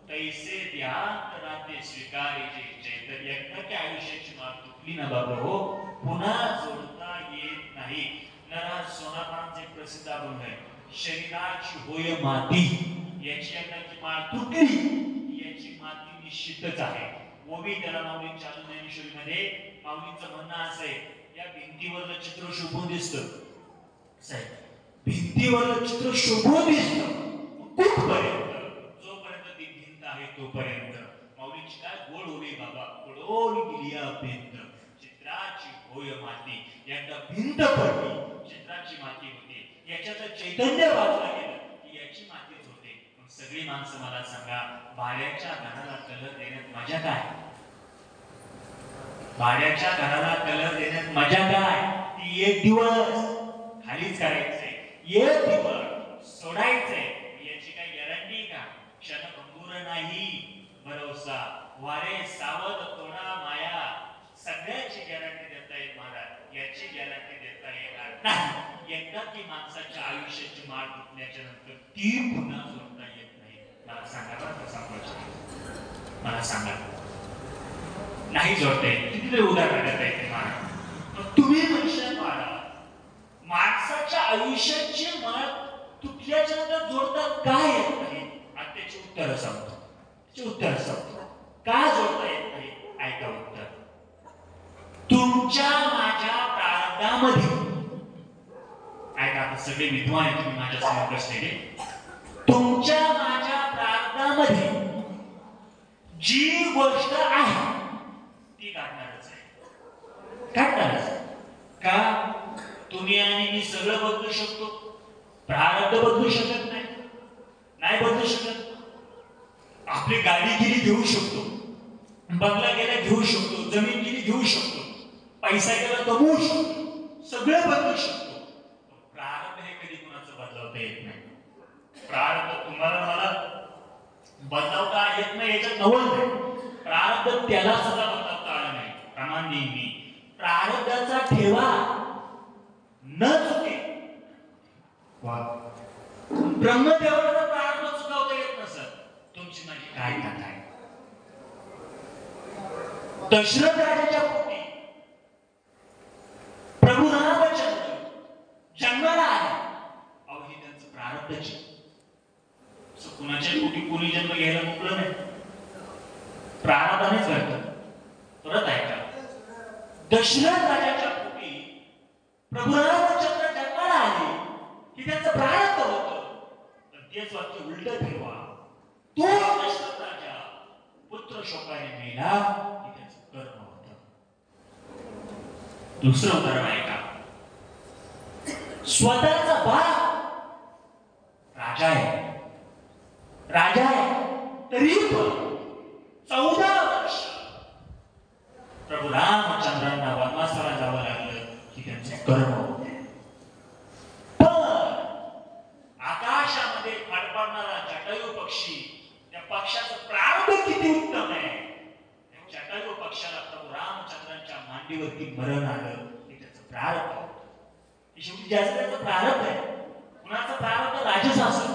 तैसे ध्यान राहते स्वीकारायचे चैतन्य. एकदा त्या आयुष्याची माळ तुटली ना बाबा हो पुन्हा जोडता येत नाही. नरा सोनारांचे प्रसिद्ध अभंग आहे. शरीराची होय माती. याची एकदाची माळ तुटली याची माती निश्चितच आहे. ओवी त्याला माऊलींच्या ज्ञानेश्वरीमध्ये माऊलींचं म्हणणं असं आहे या भिंतीवरलं चित्र शोभून दिसतं साहेब. भिंतीवरलं चित्र शोभून दिसतं कुठपर्यंत जोपर्यंत ती भिंत आहे तोपर्यंत. माऊलींची काय गोड ओवी बाबा गोडोल गेली भिंत चित्राची होय माती. एकदा भिंत पडली चित्राची माती होते. याच्याचं चैतन्य वाचलं गेलं की याची मातीच होते. पण सगळी माणसं मला सांगा भाड्याच्या घराला कलर देण्यात मजा काय. भाड्याच्या घराला कलर देण्यात मजा काय. ती एक दिवस खालीच करायचंय, एक दिवस सोडायचंय. याची काही गॅरंटी का. क्षणभंगुर नाही भरोसा. वारे सावध थोडा माया. सगळ्याची गॅरंटी देता येईल महाराज. याची गॅरंटी देता येणार नाही. एकदा ती माणसाच्या आयुष्याची माळ तुटल्याच्या नंतर ती पुन्हा जोडता येत नाही. मला सांगा कसा प्रश्न. मला सांगा नाही जोडता येत. कितीतरी उदाहरण देता येते महाराज. तुम्ही म्हणशाल महाराज माणसाच्या आयुष्याची माळ तुटल्याच्या नंतर जोडता काय येत नाही. आणि त्याची उत्तर सांगतो. त्याची उत्तर सांगतो का जोडता येत नाही. ऐका उत्तर. तुमच्या माझ्या प्रारब्धामध्ये ऐका आता सगळे विद्वान आहेत तुम्ही माझ्या समोर बसलेले. तुमच्या माझ्या प्रारब्धामध्ये जी गोष्ट आहे ती घडणारच आहे. घडणारच का. तुम्ही आणि मी सगळं बदलू शकतो. प्रारब्ध बदलू शकत नाही. नाही बदलू शकत. आपली गाडी गेली घेऊ शकतो, बंगला गेला घेऊ शकतो, जमीन गेली घेऊ शकतो, पैसा गेला कमवू शकतो, सगळं बदलू शकतो. प्रारब्ध हे कधी कुणाचं बदलवता येत नाही. प्रारब्ध तुम्हाला मला बदलवता येत नाही याच्यात नवल नाही. प्रारब्ध त्याला सुद्धा बदलवता आलं नाही. प्रमाण देईन मी. प्रारब्धाचा ठेवा न चुके. ब्रह्मदेवाला प्रारब्ध चुकवता येत नसत. तुमची माझी काय कथा आहे. दशरथ राजाच्या पोटी प्रभू रामचंद्र दशरथ राजाच्या पोटी प्रभू रामचंद्र जन्माला आले की त्यांचं प्रारब्ध होतं, तर तेच वाक्य उलट फिरवा, तो दशरथ राजा पुत्र शोकाने मेला की त्याचं कर्म होतं. दुसरं उदाहरण आहे का, स्वतःचा बाप राजा आहे तरी पण 14 वर्ष प्रभू रामचंद्रांना वनवासाला जावं लागलं की त्यांचे कर्म होते. पण आकाशामध्ये फडफडणारा जटायू पक्षी, त्या पक्षाचं प्रारंभ किती उत्तम आहे. त्या जटायू पक्षाला प्रभू रामचंद्रांच्या मांडीवरती मरण आलं की त्याचं प्रारंभ. शेवटी ज्याचं त्याचं प्रारब्ध आहे. कुणाचं प्रारब्ध राजस असतं,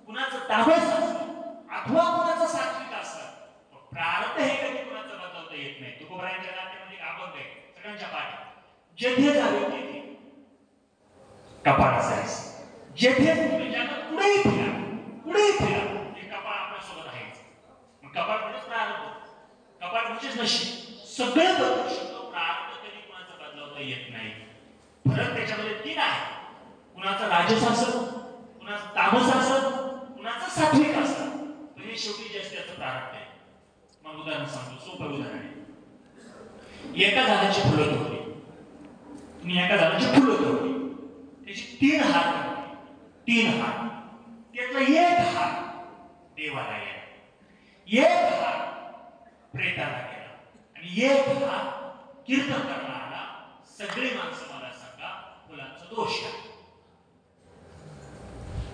कुणाचं तामस असतं, अथवा कुणाचं सात्विक असतं. प्रारब्ध हे कधी कुणाचं बदलता येत नाही. तुकोबरायांच्या नात्यामध्ये अभंग आहे सगळ्यांच्या पाठी, जेथे जावे तेथे कपाळ असायचं, जेथे तुम्ही जगात कुठेही फिरा हे कपाळ आपल्यासोबत आहेच. मग कपाळ म्हणजेच प्रारब्ध, कपाळ म्हणजेच नशीब. सगळं बदलू शकतो, प्रारब्ध कधी कुणाचं बदलवता येत नाही. फरक त्याच्यामध्ये 3 आहे. कुणाचं राजस असतं, कुणाचं तामस असतं, कुणाचं सात्विक असतं. पण हे शेवटी जास्त त्याचं प्रारब्ध आहे. मग उदाहरण सांगतो, सोपं उदाहरण आहे. एका झाडाची फुलं तोडली, तुम्ही एका झाडाची फुलं तोडली, त्याची 3 हात होते, 3 हात. त्यातला एक हात देवाला गेला, एक हात प्रेताला गेला आणि एक हात कीर्तन करणारा आला. सगळे माणसं मला सांगा, फुलांचा दोष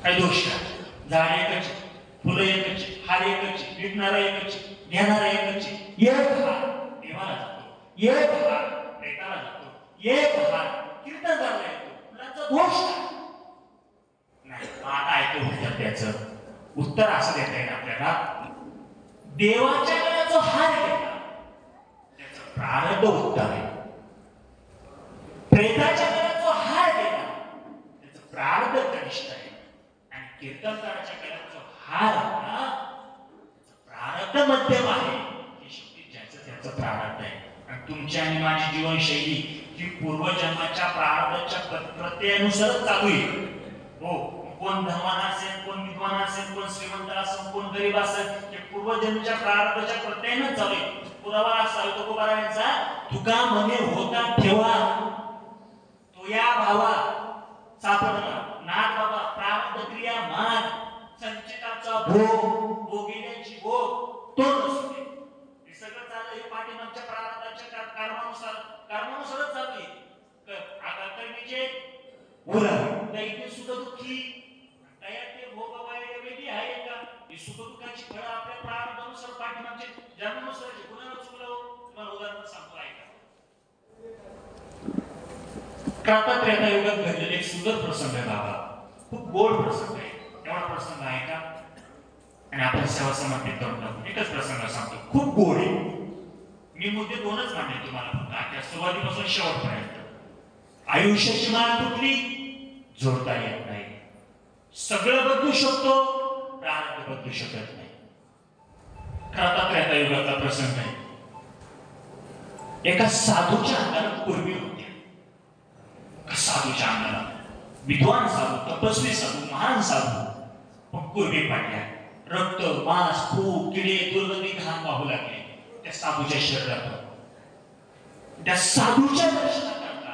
काय दोष काय? झाड एकच, फुलं एकच, हार एकच, विकणारा एकच, घेणारा एकच. एक हात देवाला जातो, एक हात प्रेताला जातो, एक हात कीर्तन करायला येतो. फुलांचा दोष काय? नाही. आता ऐकू उत्तर, त्याचं उत्तर असं देता येईल आपल्याला, देवाच्या गळ्यात जो हार घेतला त्याचं प्रारब्ध उत्तम आहे. प्रेताच्या गळ्यात जो हार गेला त्याचं प्रारब्ध कनिष्ठ आहे. आणि कीर्तनकाराच्या गळ्यात जो हार आला त्याचं प्रारब्ध मध्यम आहे. हे शेवटी ज्याचं त्याचं प्रारब्ध आहे. आणि तुमची आणि माझी जीवनशैली ही पूर्वजन्माच्या प्रारब्धाच्या प्रत्ययानुसारच चालू आहे. हो, कोण धनवान असेल, कोण विद्वान असेल, कोण श्रीमंत असेल, कोण गरीब असेल, हे पूर्वजन्माच्या प्रारब्धाच्या प्रत्ययानंच चालू आहे. पुरावा असा तुकोबारायांचा, तुका म्हणे होता ठेवा या भावा सापडला नाथ बाबा, प्रारब्ध क्रिया मान, संचिताचा भोग, भोगिण्याची भोग तो नसते. हे सगळं चाललं हे पाठीमागच्या प्रारब्धाच्या कर्मानुसारच चालू आहे. आता कर्मीचे उरह दैत्य सुख दुःखी तयार ते भोग वेगळी आहे का? ही सुख दुःखाची फळं आपल्या प्रारब्धानुसार पाठीमागचे जन्मानुसार कुणाला चुकलं. तुम्हाला उदाहरण सांगतो, ऐका. त्रेता युगात घडलेले एक सुंदर प्रसंग आहे बाबा, खूप गोड प्रसंग आहे. एवढा प्रसंग आहे का आणि आपण सेवा समर्पित करून टाकू. एकच प्रसंग सांगतो, खूप गोड आहे. मी मुद्दे 2च मांडले तुम्हाला, फक्त आजच्या सुरुवातीपासून शेवटपर्यंत. आयुष्याची माळ तुटली, जोडता येत नाही. सगळं बदलू शकतो, प्रारब्ध बदलू शकत नाही. त्रेता युगाचा प्रसंग आहे. एका साधूच्या अंगाला कुर्मी होती. साधूच्या अंगाला विद्वान साधू, तपस्वी साधू, महान साधू, पण कुर्मी पडल्या. रक्त, मांस, फूग, किडे, दुर्गंधी, घाण वाहू लागले त्या साधूच्या शरीरातून. त्या साधूच्या दर्शनाकरता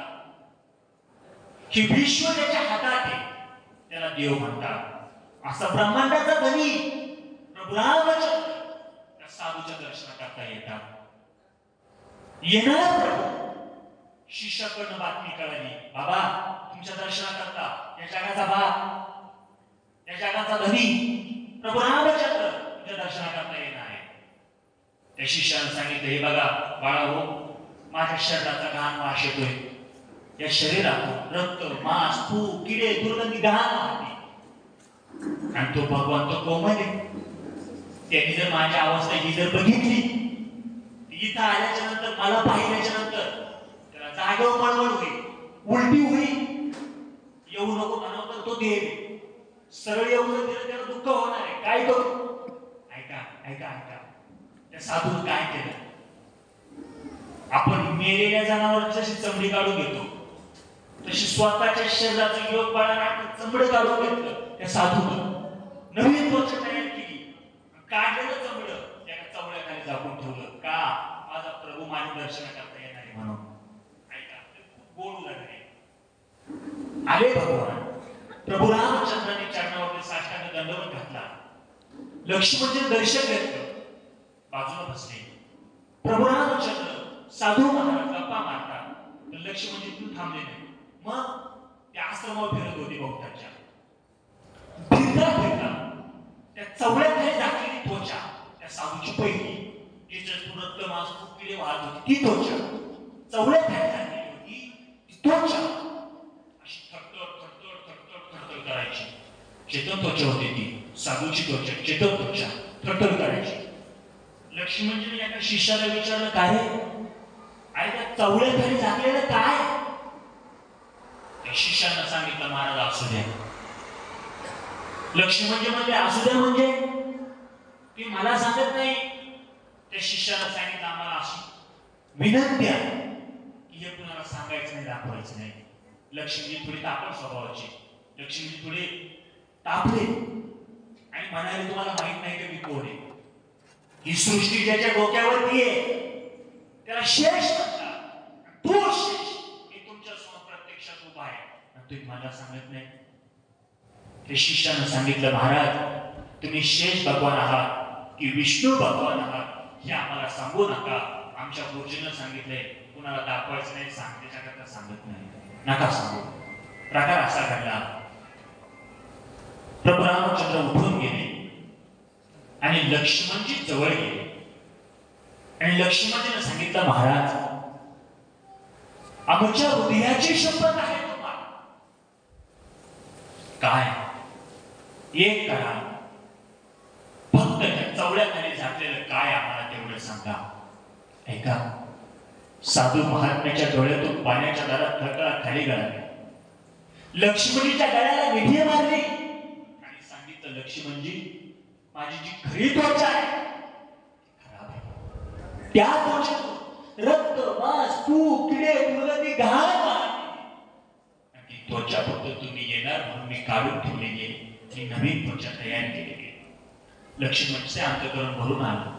हे विश्व त्याच्या हातात आहे, त्याला देव म्हणतात. असा ब्रह्मांडाचा धनी प्रभू रामचंद्र त्या साधूच्या दर्शनाकरता येतात. येणार प्रभू शिष्याकडनं बातमी कळली, बाबा तुमच्या दर्शनाकरता या जगाचा बाप, या जगाचा धनी प्रभू रामचंद्र तुमच्या दर्शनाकरता येणार आहे. त्या शिष्याने सांगितलं, हे बघा बाळाहो, माझ्या शरीराचा घाण वास येतोय. या शरीरात रक्त, मांस, फूग, किडे, दुर्गंधी घाण वाहते. आणि तो भगवान तो कोमल आहे. त्यांनी जर माझी अवस्था ही जर बघितली, इथं आल्याच्या नंतर, मला पाहिल्याच्या नंतर त्याला जागेवर मळमळ होईल, उलटी होईल. येऊ नको म्हणावं तर तो देव. सरळ येऊन जर दिलं त्याला दुःख होणार आहे. काय करू? ऐका ऐका ऐका, त्या साधून काय केलं? आपण मेलेल्या जनावरांची जशी चमडी काढून घेतो तशी स्वतःच्या शरीराचं योग बाळाला चमड काढून घेतलं त्या साधूनं, नवीन त्वचा तयार केली, काढलेलं चमड त्याला चवड्याखाली झाकून ठेवलं. का? माझा प्रभू माझे दर्शन करता येणार आहे म्हणून. ऐका, खूप गोड उदाहरण आहे. आले भगवान प्रभू रामचंद्रांनी चरणावरती साष्टांग दंडवत घातला. लक्ष्मणचे दर्शन घेतलं, बाजूला बसले. प्रभू रामचंद्र साधू महाराज गप्पा मारतात, तर लक्ष्मण तिथून थांबले नाही. मग त्या आश्रमावर फिरत होते बहुतांच्या. फिरता फिरता त्या चवड्याखाली झाकलेली त्वचा, त्या साधूची पहिली जिचं रक्त मांस खूप किडे वाहत होती, ती त्वचा चवड्याखाली झालेली होती. ती त्वचा अशी थरथर थरथर थरथर थरथर करायची. चेतन त्वचा होती ती, साधूची त्वचा चेतन त्वचा थरथर करायची. लक्ष्मणजीने एका शिष्याला विचारलं, काय अरे त्या चवड्याखाली झाकलेलं काय? त्या शिष्यानं सांगितलं, महाराज असू द्या. लक्ष्मणजी म्हणजे असू द्या म्हणजे ती मला सांगत नाही. त्या शिष्याला सांगितलं, आम्हाला अशी विनंती आहे की हे कुणाला सांगायचं नाही, दाखवायचं नाही. लक्ष्मीजी थोडी तापड स्वभावाची, लक्ष्मीजी थोडे तापले आणि म्हणाले, तुम्हाला माहित नाही का मी कोण आहे? ही सृष्टी ज्याच्या डोक्यावरती आहे त्याला शेष म्हणतात. तो शेष मी तुमच्या समोर प्रत्यक्षात उभा आहे आणि तुम्ही मला सांगत नाही. ते शिष्यानं सांगितलं, महाराज तुम्ही शेष भगवान आहात की विष्णू भगवान आहात हे आम्हाला सांगू नका. आमच्या गुरुजीनं सांगितलंय कुणाला दाखवायचं नाही, सांगण्याच्या करता सांगत नाही, नका सांगू. प्रकार असा घडला. प्रभू रामचंद्र उठून गेले आणि लक्ष्मणजी जवळ गेले आणि लक्ष्मणजीने सांगितलं, महाराज आमच्या हृदयाची शपथ आहे तुम्हाला. काय? एक करा, फक्त त्या चवड्याखाली झाकलेलं काय आम्हाला तेवढं सांगा. ऐका, साधू महात्म्याच्या डोळ्यातून पाण्याच्या दारात थरकळा खाली गळाली. लक्ष्मणजीच्या गळ्याला मिठी मारली आणि सांगितलं, लक्ष्मणजी माझी जी खरी त्वचा आहे खराब आहे. त्या त्वचेतून रक्त मांस तूप किडे दुर्गंधी घाण वाहते. ती त्वचा फक्त तुम्ही येणार म्हणून मी काढून ठेवलेली आहे. ती नवीन त्वचा तयार केलेली आहे. लक्ष्मणचे अंतःकरण भरून आलं.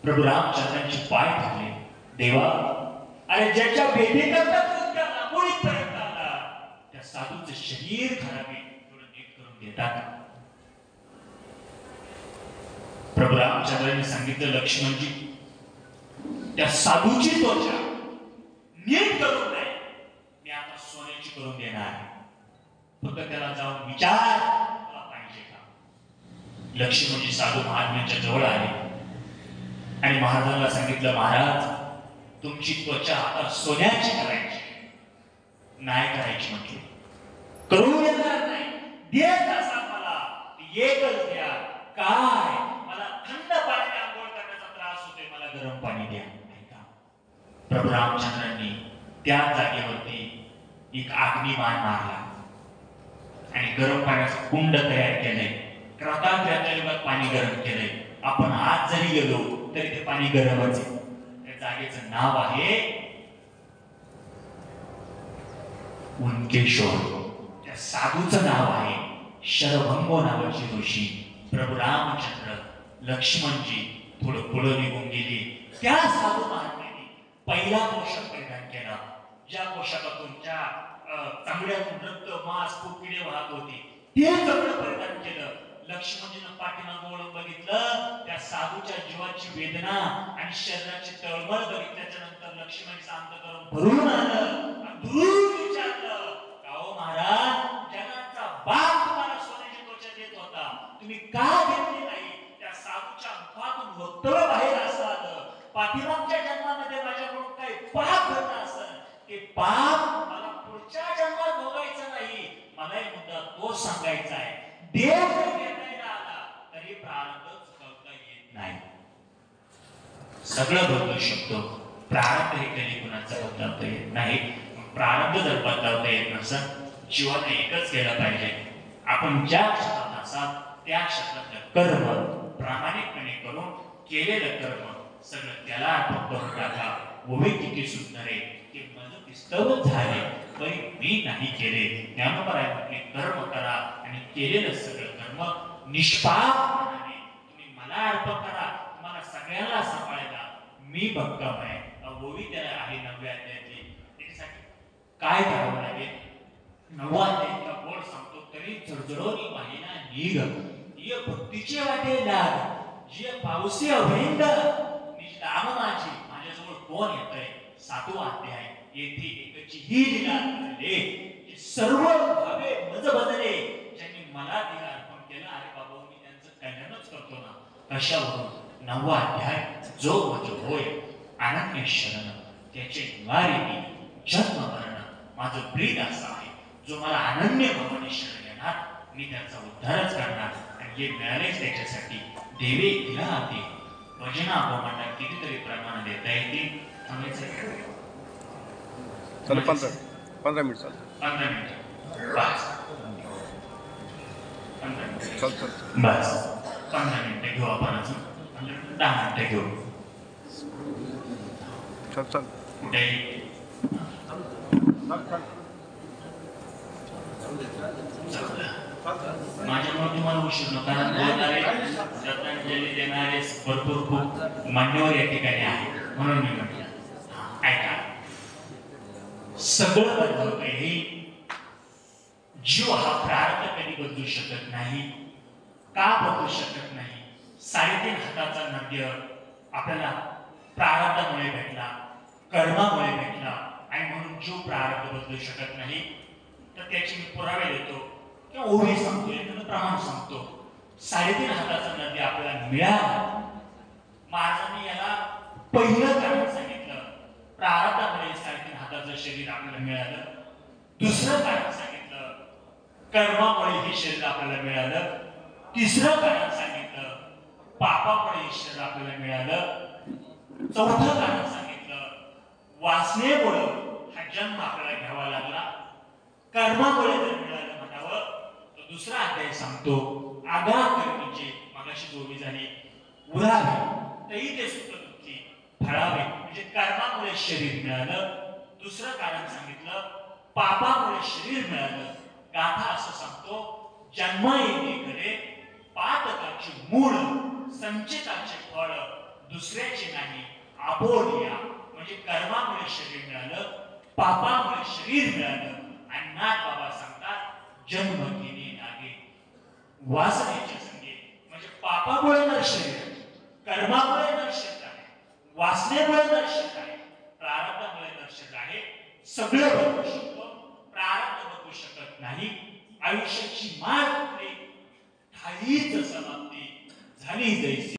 प्रभू रामचंद्रांचे पाय धरले. देवा, अरे ज्याच्या भेटीकरता तुमच्या रांगोळीत पर्यंत आला त्या साधूचं शरीर खराब आहे, थोडं नीट करून देतात. प्रभू रामचंद्रांनी सांगितलं, लक्ष्मणजी त्या साधूची त्वचा नीट करून नाही, मी आता सोन्याची करून देणार. फक्त त्याला जाऊन विचार तुला पाहिजे का. लक्ष्मणजी साधू महात्म्याच्या जवळ आले आणि महाराजांना सांगितलं, महाराज तुमची त्वचा आता सोन्याची करायची नाही, करायची म्हटली करू देणार नाही. देत असा मला एकच द्या. काय? मला थंड पाण्याने आंघोळ करण्याचा त्रास होतोय, मला गरम पाणी द्या. ऐका, प्रभू रामचंद्रांनी त्या जागेवरती एक अग्निबाण मारला आणि गरम पाण्याचं कुंड तयार केलंय. कृताच्या युगात पाणी गरम केलंय. आपण आज जरी गेलो तरी ते पाणी गरमच आहे. त्या जागेचं नाव आहे उनकेश्वर. त्या साधूचं नाव आहे शरभंगो नावाची ऋषी. प्रभू रामचंद्र लक्ष्मणजी थोडं पुढं निघून गेले. त्या साधू महात्म्याने पहिला पोशाख परिधान केला, ज्या पोशाखातून त्या चांगल्यातून रक्त मांस खूप किडे वाहत होते ते सगळं परिधान केलं. लक्ष्मणजीनं पाठीमागं वळून बघितलं, त्या साधूच्या जीवाची वेदना आणि शरीराची तळमळ बघितल्याच्या नंतर लक्ष्मणजीचं अंतःकरण भरून आलं आणि दुरून विचारलं, काहो महाराज, जगाचा बाप तुम्हाला सोन्याची त्वचा देत होता, तुम्ही का घेतली नाही? त्या साधूच्या मुखातून वक्तव्य बाहेर असं आलं, पाठीमागच्या जन्मामध्ये माझ्याकडून काही पाप घडलं असेल, ते पाप मला पुढच्या जन्मात भोगायचं नाही. मला एक मुद्दा तो सांगायचा आहे, देव जरी निर्णयाला आला तरी प्रारब्ध चुकवता येत नाही. सगळं बदलू शकतो, प्रारब्ध हे कधी कुणाचं बदलवता येत नाही. प्रारब्ध जर बदलवता येत नसेल, जीवन एकच केलं पाहिजे. आपण ज्या क्षेत्रात असाल त्या क्षेत्रातलं कर्म प्रामाणिकपणे करून केलेलं कर्म सगळं त्याला अर्पण करून टाका. ओवे किती सुंदर आहे ते माझं दिसतवच झाले तरी मी नाही केले. ज्ञानोबराय म्हटले कर्म करा आणि केलेलं सगळं कर्म निष्पापपणाने तुम्ही मला अर्पण करा. तुम्हाला सगळ्यांना सांभाळायला मी भक्कम आहे. ओवी त्याला आहे 9व्या अध्यायातली. त्याच्यासाठी काय करावं लागेल? 9वा अध्यायाचा बोल सांगतो तरी जडजडोनी वाहिना निघ ये भक्तीचे वाटे लाग जे पावसी अभेंद निज नाम माझ्याजवळ कोण येतंय. 7वा अध्याय येथे एकची ही लीला घडले सर्व भावे मज बदले ज्यांनी मला दिला अर्पण केलं. अरे बाबा मी त्यांचं कल्याणच करतो ना. कशावरून? 9वा अध्याय जो मज होय अनन्य शरण त्याचे निवारिणी जन्म मरण माझं प्रीत असं आहे. जो मला अनन्य भावाने शरण येणार मी त्याचा उद्धारच करणार. आणि हे मिळालेच त्याच्यासाठी देवे दिला आते भजना गोमांडा कितीतरी प्रमाण देता येतील. थांबायचं 15 मिनिट चालतं. 15 मिनिट बस. 15 मिनिट चालतं बस. 15 मिनिटं घेऊ आपण अजून 10 मिनिटं घेऊ. चल माझ्यामुळे तुम्हाला उशीर नको. कारण बोलणारे श्रद्धांजली देणारे भरपूर खूप मान्यवर या ठिकाणी आहे म्हणून मी म्हटलं. ऐका सगळं बदलत आहे. जीव हा प्रार्थ कधी बदलू शकत नाही. का बदलू शकत नाही? 3.5 हाताचा नद्य आपल्याला प्रारब्धामुळे भेटला, कर्मामुळे भेटला आणि म्हणून जीव प्रारब्ध बदलू शकत नाही. तर त्याची मी पुरावे देतो किंवा ओवी सांगतो, एखादं प्रमाण सांगतो. 3.5 हाताचा नदी आपल्याला मिळाला. महाराजांनी याला पहिलं कारण सांगितलं प्रारब्धामुळे 3.5 हाताचं शरीर आपल्याला मिळालं. दुसरं कारण सांगितलं कर्मामुळे हे शरीर आपल्याला मिळालं. तिसरं कारण सांगितलं पापामुळे हे शरीर आपल्याला मिळालं. चौथं कारण सांगितलं वासनेमुळे हा जन्म आपल्याला घ्यावा लागला. कर्मामुळे जर मिळालं म्हणावं तर दुसरा अध्याय सांगतो आगा कर्मीचे मगाशी जोडी झाली उरावे तरी ते सुख दुःखी फळावे. म्हणजे कर्मामुळे शरीर मिळालं. दुसरं कारण सांगितलं पापामुळे शरीर मिळालं. गाथा असं सांगतो जन्म येणे घडे पातकाचे मूळ संचिताचे फळ दुसऱ्याचे नाही आपोलिया. म्हणजे कर्मामुळे शरीर मिळालं, पापामुळे शरीर मिळालं. आणि नाथ बाबा सांगतात जन्म घेणे लागे वासनेच्या संगे. म्हणजे पापामुळे नरशरीर आहे, कर्मामुळे नरशरीर आहे, वासनेमुळे नरशरीर आहे, प्रारब्धामुळे नरशरीर आहे. सगळं बदलू शकतो, प्रारब्ध बदलू शकत नाही. आयुष्याची माळ कुठली ठाईच समाप्ती झाली जैसी.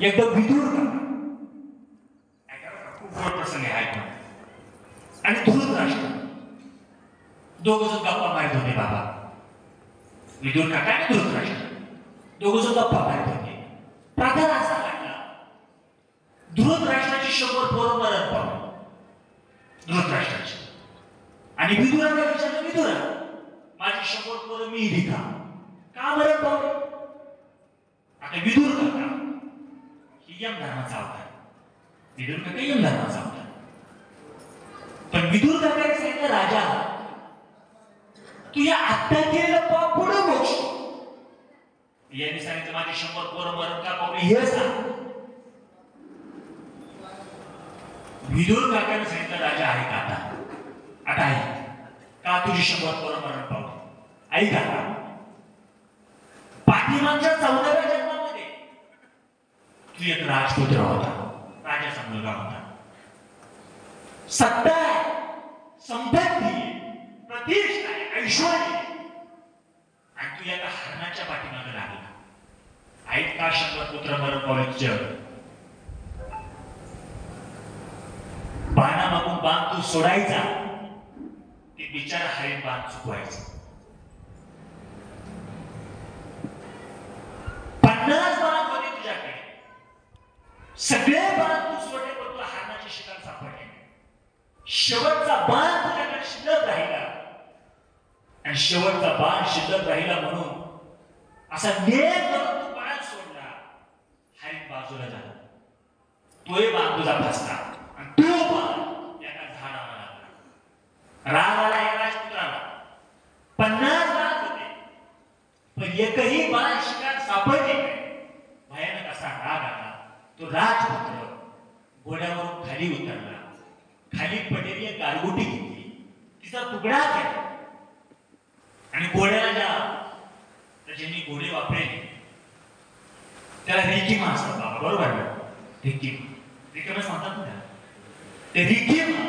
एकदा विदूर खूप प्रसंग आहे आणि धृतराष्ट्र दोघं जण गप्पा मारत होते. बाबा विदूर काका आणि धृतराष्ट्र दोघं जण गप्पा मारत होते. प्राधान असा लागला धृतराष्ट्राची 100 पोरं मरण पावली धृतराष्ट्राची. आणि विदुराला विचारलं विदुरा माझी 100 पोरं मी दिली का मरण पावली? आता विदूर काका यम धर्माचा अवतार, विदुर काका यम धर्माचा अवतार. पण विदुर काकाने सांगितलं राजा तू या आत्ता केलेलं पाप पुढे मोक्ष. यांनी सांगितलं माझी 100 पोरं मरण का पावली हे सांग. विदुर काकाने सांगितलं राजा आहे का आता आहे का तुझी 100 पोरं मरण पावली? ऐका पाठीमागच्या 14व्या जन्मामध्ये तू एक राजपुत्र होता, राजाचा मुलगा होता. सत्ता आहे, संपत्ती आहे, प्रतिष्ठा आहे, ऐश्वर्य आहे. आणि तू एका हरणाच्या पाठीमागे लागला. आहेत का 100 पुत्र मरण पावले? बाणा मागून बाण तू सोडायचा, ते बिचारा हरिण बाण चुकवायचा. 50 बाण होते तुझ्याकडे, सगळे बाण तू सोडले पण तुला हरणाची शिकार सापडली. शेवटचा बाण तुझ्याकडे शिल्लक राहिला आणि शेवटचा बाण शिल्लक राहिला म्हणून असा नेम करून तो पळायला सोडला. हरिण बाजूला झाला, तोही बांबूचा फसला आणि तो पण एका झाडावर लागला. राग आला या राजपुत्राला. 50 बाण होते, पण एकही बाण शिकार सापडले नाही. भयानक असा राग आला. तो राजपुत्र घोड्यावरून खाली उतरला. खाली पडलेली एक गारगोटी घेतली, तिचा तुकडा केला आणि घोड्याला ज्यांनी घोडे वापरले त्याला रिकीमा असतात बाबा, बरोबर ना? रिकीमच म्हणतात ना ते. रिकीमा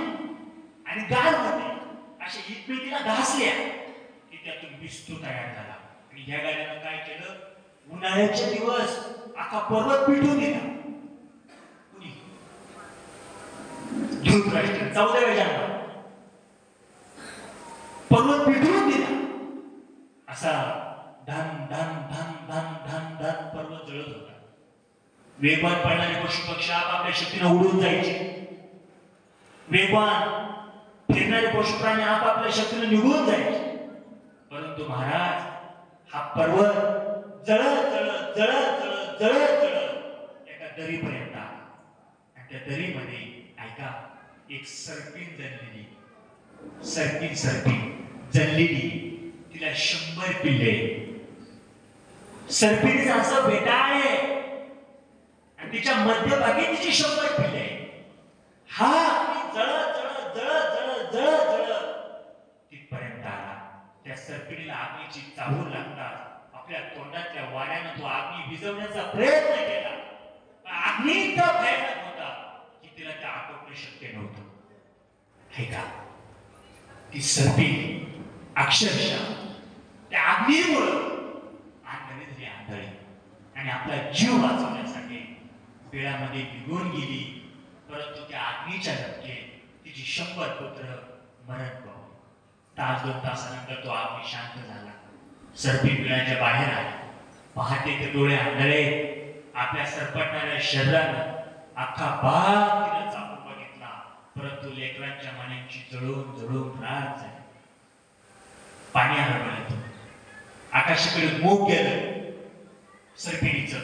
आणि गारगोटी अशा एकमेकीला घासल्या की त्यातून विस्तू तयार झाला. आणि ह्या गाड्यानं काय केलं, उन्हाळ्याचे दिवस अख्खा पर्वत पिटून दिला. कुणी? धृतराष्ट्र 14व्या जन्मात पर्वत पिटून दिला. असा धन धन धन धन धन धन पर्वत जळत होता. वेगवान पडणारे पशु पक्षी आपापल्या शक्तीने उडून जायचे. वेगवान फिरणारे पशु प्राणी आपापल्या शक्तीने निघून जायचे. परंतु महाराज, हा पर्वत जळत जळत जळत जळत जळत जळत एका दरीपर्यंत आला. आणि त्या दरीमध्ये ऐका, एक सर्पिन जणलेली, तिला 100 पिल्ले. सर्पिणीचं असं बेटाळे आणि तिच्या मध्यभागी तिची 100 पिल्ले. हा जळत जळत जळत जळत जळत जळत तिथपर्यंत आला. त्या सर्पिणीला अग्नीची चाहूल लागतात. आपल्या तोंडातल्या वाऱ्यानं तो अग्नी विझवण्याचा प्रयत्न केला, पण अग्नी इतका भयानक होता की तिला त्या आटोपणे शक्य नव्हतं. हे का, ती सर्पिणी अक्षरशः त्या अग्नीमुळे आंधळी आणि आपला जीव वाचवण्यासाठी बिळामध्ये निघून गेली. परंतु त्या अग्नीच्या धक्क्यात तिची 100 पुत्र मरण पावले. तास 2 तासानंतर तो अग्नी शांत झाला. सर्पिन बिळाच्या बाहेर आला. पहाटे ते डोळे आंधळे, आपल्या सरपटणाऱ्या शरीरानं अख्खा भाग तिला चापून बघितला. परंतु लेकरांच्या मनांची जळून जळून राख झाली. पाणी आलं, आकाशाकडे मुख गेलं. सर्पिणीचं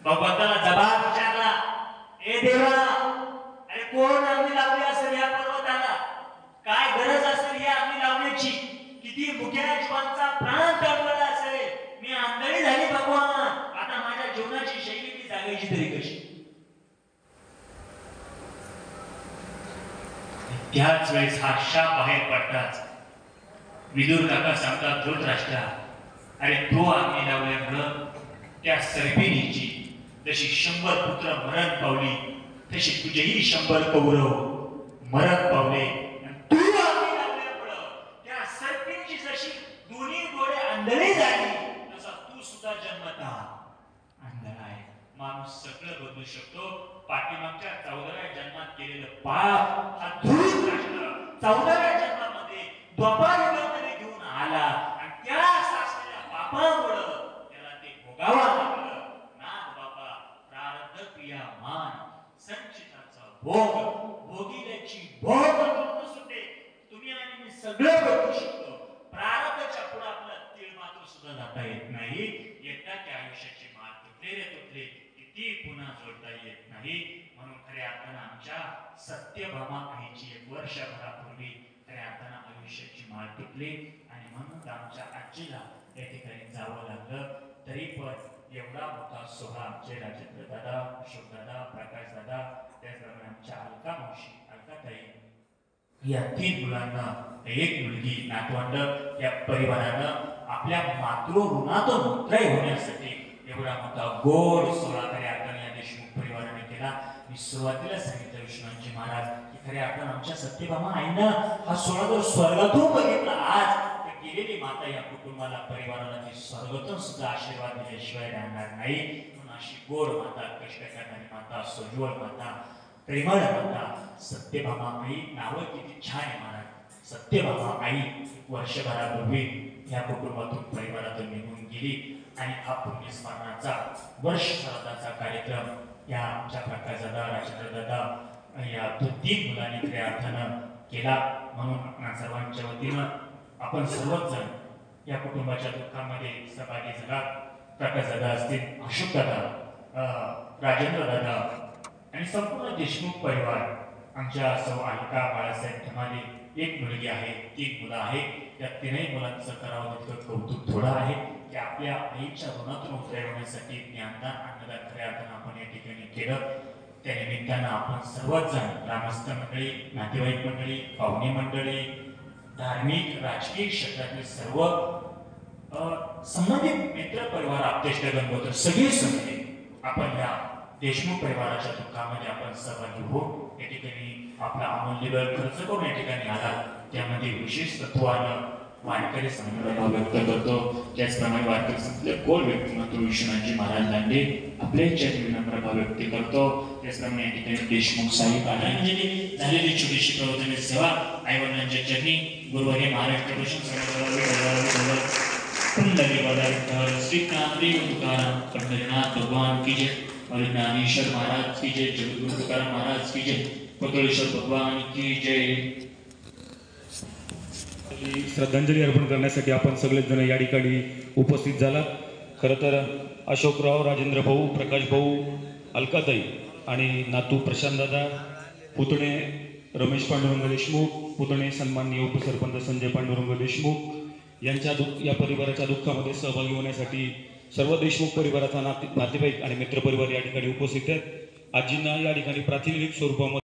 भगवंताला जबाब विचारला, ए देवा, अरे कोण अग्नी लावली असेल या पर्वताला? काय गरज असेल या अग्नी लावण्याची? किती मुख्या जीवांचा प्राण तळमळला असेल? मी आंधळी झाली भगवान, आता माझ्या जीवनाची शैली मी जागायची तरी कशी? त्याच वेळेस हा शाप बाहेर पडताच विदुर काका सांगतात, धृतराष्ट्रा, अरे तो अग्नी लावल्यामुळं त्या सर्पिणीची जशी 100 पुत्र मरण पावली, तशी तुझेही 100 कौरव मरण पावले. तू अग्नी लावल्यामुळं त्या सर्पिणीची जशी दोन्ही डोळे आंधळे झाली, तसा तू सुद्धा जन्मतः आंधळा आहे. माणूस सगळं बदलू शकतो. पाठीमागच्या 14व्या जन्मात केलेलं पाप हा धृतराष्ट्र 14व्या जन्मामध्ये द्वापार युगामध्ये घेऊन आला आणि त्या सासलेल्या पापामुळं त्याला ते भोगावा लागलं. नाथ बाबा, प्रारब्ध क्रिया मान संचिताचा भोग भोगिल्याची भोग करून सुटे. तुम्ही आणि मी सगळं बघू शकतो. प्रारब्धाच्या पुढे आपल्याला तीळ मात्र सुद्धा जाता येत नाही. एकदा त्या आयुष्याची माळ तुटले रे तुटले, किती पुन्हा जोडता येत नाही. म्हणून खऱ्या अर्थानं आमच्या सत्यभामा आईची 1 वर्षभरापूर्वी खऱ्या अर्थानं आयुष्याची माळ तुटली आणि म्हणून आमच्या आजीला या ठिकाणी जावं लागलं. तरी पण एवढा मोठा सोहळा आमचे राजेंद्र दादा, अशोक दादा, प्रकाश दादा, त्याचप्रमाणे आमच्या अलका मावशी, अलकाताई या 3 मुलांना, 1 मुलगी, नातवंड या परिवारानं आपल्या मातृऋणातून मुक्ताई होण्यासाठी एवढा मोठा गोड सोहळा खऱ्या अर्थाने या देशमुख परिवाराने केला. मी सुरुवातीला सांगितलं विश्वनाथजी महाराज की खऱ्या अर्थानं आमच्या सत्यभामा आईनं हा सोहळा जर स्वर्गातून बघितला आज, तर गेलेली माता या कुटुंबाला, परिवाराला ती स्वर्गातून सुद्धा आशीर्वाद दिल्याशिवाय राहणार नाही. म्हणून अशी गोड माता, कष्ट करणारी माता, सोज्वळ माता, प्रेमळ माता सत्यभामा आई, नावं किती छान आहे महाराज. सत्यभामा आई 1 वर्षभरापूर्वी या कुटुंबातून, परिवारातून निघून गेली आणि हा पुण्यस्मरणाचा वर्ष श्राद्धाचा कार्यक्रम या आमच्या प्रकाश दादा, राजेंद्र दादा या 3 मुलांनी खऱ्या अर्थानं केला. म्हणून आपणा सर्वांच्या वतीनं आपण सर्वच जण या कुटुंबाच्या दुःखामध्ये सहभागी झाला. प्रकाश दादा असतील, अशोक दादा, राजेंद्र दादा आणि संपूर्ण देशमुख परिवार, आमच्या सौ अलका बाळासाहेब धमाले, एक मुलगी आहे, 3 मुलं आहेत. त्या 3ही मुलांचं करावं तितकं कौतुक थोडं आहे की आपल्या आईच्या ऋणातून उतरवण्यासाठी ज्ञानदान अन्नदान खऱ्या अर्थानं आपण या ठिकाणी केलं. त्या निमित्तानं आपण सर्वच जण, ग्रामस्थ मंडळी, नातेवाईक मंडळी, पाहुणे मंडळी, धार्मिक राजकीय क्षेत्रातील सर्व संबंधित मित्र परिवार, आपतेष्ट गणगोत्र सगळे समजे आपण या देशमुख परिवाराच्या दुःखामध्ये आपण सहभागी हो. या ठिकाणी आपला अमूल्य वेळ खर्च करून या ठिकाणी आला, त्यामध्ये विशेष तत्वानं वारकरी संप्रभाव व्यक्त करतो. त्याचप्रमाणे वारकरी संस्थेचे गोल व्यक्तिमत्व विश्वनाथजी महाराज लांडे आपल्या विनम्र भाव व्यक्त करतो. त्याचप्रमाणे या ठिकाणी देशमुख साहेब आनंदजी झालेली छोटीशी प्रवर्तन सेवा आईवडिलांच्या चरणी गुरुवारी महाराष्ट्र भूषण कुंडली वाला श्रीकांत तुकाराम पंढरीनाथ भगवान की जय, और ज्ञानेश्वर महाराज की जय, जगद्गुरु तुकाराम महाराज की जय, कोतळेश्वर भगवान की जय. श्रद्धांजली अर्पण करण्यासाठी आपण सगळेच जण या ठिकाणी उपस्थित झालात. खरं तर अशोकराव, राजेंद्र भाऊ, प्रकाश भाऊ, अलकाताई आणि नातू प्रशांत दादा, पुतणे रमेश पांडुरंग देशमुख, पुतणे सन्माननीय उपसरपंच संजय पांडुरंग देशमुख यांच्या या परिवाराच्या दुःखामध्ये सहभागी होण्यासाठी सर्व देशमुख परिवाराचा नातेवाईक आणि मित्रपरिवार या ठिकाणी उपस्थित आहेत. आजींना या ठिकाणी प्रातिनिधिक स्वरूपामध्ये